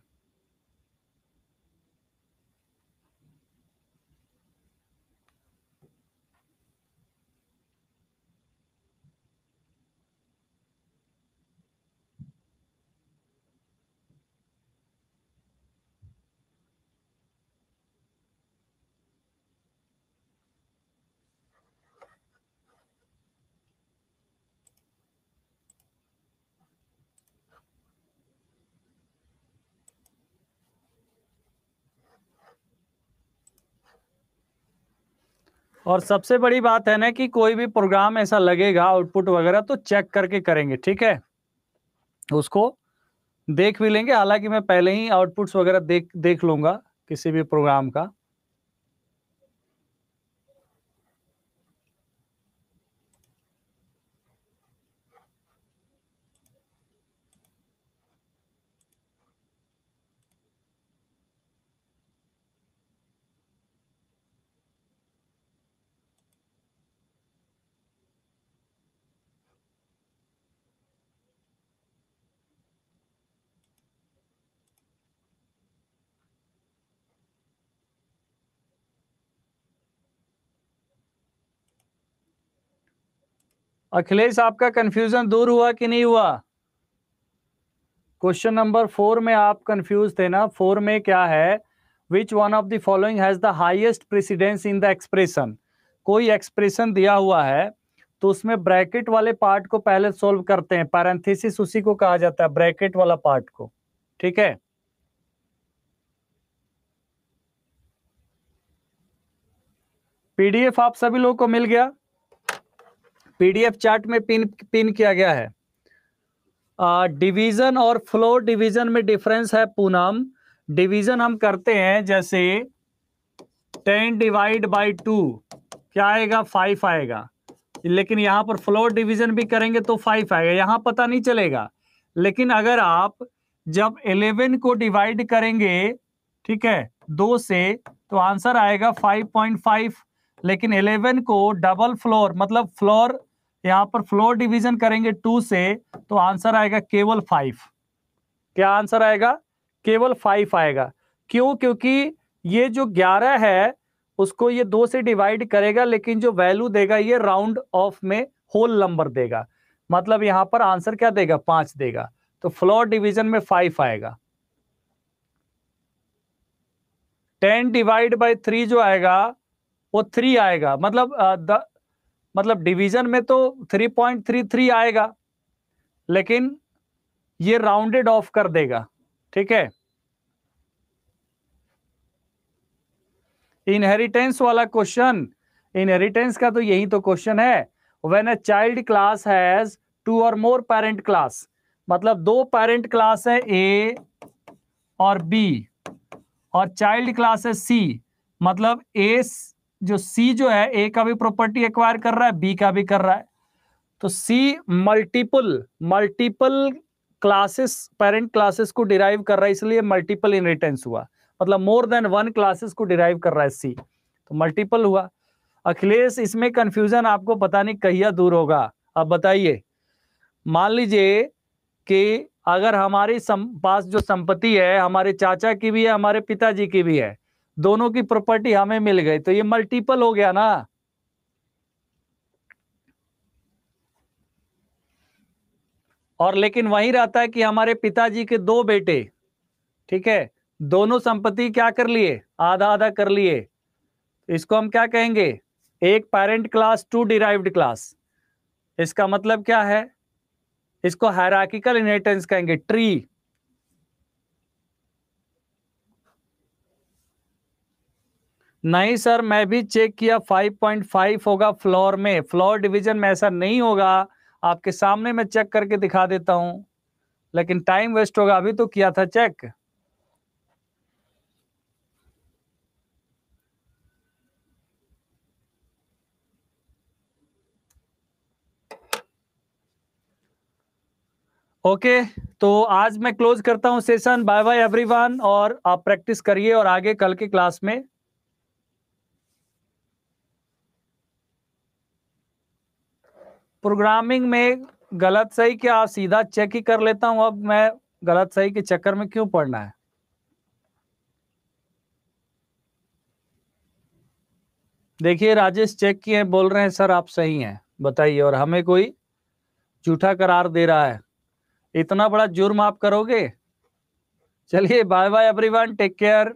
और सबसे बड़ी बात है ना कि कोई भी प्रोग्राम ऐसा लगेगा आउटपुट वगैरह तो चेक करके करेंगे, ठीक है। उसको देख भी लेंगे, हालांकि मैं पहले ही आउटपुट्स वगैरह देख लूंगा किसी भी प्रोग्राम का। अखिलेश आपका कंफ्यूजन दूर हुआ कि नहीं हुआ? क्वेश्चन नंबर 4 में आप कंफ्यूज थे ना। 4 में क्या है? Which one of the following has the highest precedence in the expression. कोई एक्सप्रेशन दिया हुआ है तो उसमें ब्रैकेट वाले पार्ट को पहले सोल्व करते हैं। पैरेंथेसिस उसी को कहा जाता है, ब्रैकेट वाला पार्ट को, ठीक है। पीडीएफ आप सभी लोगों को मिल गया? पीडीएफ चार्ट में पिन किया गया है। डिवीजन और फ्लो डिवीजन में डिफरेंस है पूनम। डिवीजन हम करते हैं जैसे 10 डिवाइड बाई 2 क्या आएगा? 5 आएगा। लेकिन यहां पर फ्लो डिवीजन भी करेंगे तो 5 आएगा, यहां पता नहीं चलेगा। लेकिन अगर आप जब 11 को डिवाइड करेंगे, ठीक है, 2 से, तो आंसर आएगा 5.5। लेकिन 11 को डबल फ्लोर मतलब फ्लोर, यहां पर फ्लोर डिवीजन करेंगे 2 से तो आंसर आएगा केवल 5। क्या आंसर आएगा? केवल 5 आएगा। क्यों? क्योंकि ये जो 11 है उसको ये 2 से डिवाइड करेगा, लेकिन जो वैल्यू देगा ये राउंड ऑफ में होल नंबर देगा। मतलब यहां पर आंसर क्या देगा? 5 देगा। तो फ्लोर डिवीजन में 5 आएगा। 10 डिवाइड बाई 3 जो आएगा वो 3 आएगा, मतलब डिवीजन में तो 3.33 आएगा, लेकिन ये राउंडेड ऑफ कर देगा, ठीक है। इनहेरिटेंस वाला क्वेश्चन, इनहेरिटेंस का तो यही तो क्वेश्चन है। When a child class has 2 और मोर पेरेंट क्लास, मतलब 2 पेरेंट क्लास है ए और बी, और चाइल्ड क्लास है सी, मतलब ए जो सी जो है ए का भी प्रॉपर्टी एक्वायर कर रहा है, बी का भी कर रहा है, तो सी मल्टीपल क्लासेस, पेरेंट क्लासेस को डिराइव कर रहा है, इसलिए मल्टीपल इनहेरिटेंस हुआ, मतलब मोर देन 1 क्लासेस को डिराइव कर रहा है सी, तो मल्टीपल हुआ। अखिलेश, इसमें कंफ्यूजन आपको पता नहीं कहिया दूर होगा। अब बताइए, मान लीजिए कि अगर हमारी पास जो संपत्ति है हमारे चाचा की भी है, हमारे पिताजी की भी है, दोनों की प्रॉपर्टी हमें मिल गई, तो ये मल्टीपल हो गया ना। और लेकिन वही रहता है कि हमारे पिताजी के 2 बेटे, ठीक है, दोनों संपत्ति क्या कर लिए, आधा आधा कर लिए, इसको हम क्या कहेंगे, एक पेरेंट क्लास 2 डिराइव्ड क्लास। इसका मतलब क्या है, इसको हायरार्किकल इनहेरिटेंस कहेंगे, ट्री। नहीं सर, मैं भी चेक किया 5.5 होगा फ्लोर में, फ्लोर डिवीजन में ऐसा नहीं होगा, आपके सामने मैं चेक करके दिखा देता हूं, लेकिन टाइम वेस्ट होगा, अभी तो किया था चेक। ओके, तो आज मैं क्लोज करता हूं सेशन। बाय बाय एवरीवन, और आप प्रैक्टिस करिए और आगे कल की क्लास में। प्रोग्रामिंग में गलत सही क्या सीधा चेक ही कर लेता हूं, अब मैं गलत सही के चक्कर में क्यों पढ़ना है। देखिए राजेश चेक किए, बोल रहे हैं सर आप सही हैं, बताइए, और हमें कोई झूठा करार दे रहा है, इतना बड़ा जुर्म आप करोगे। चलिए bye bye everyone, take care.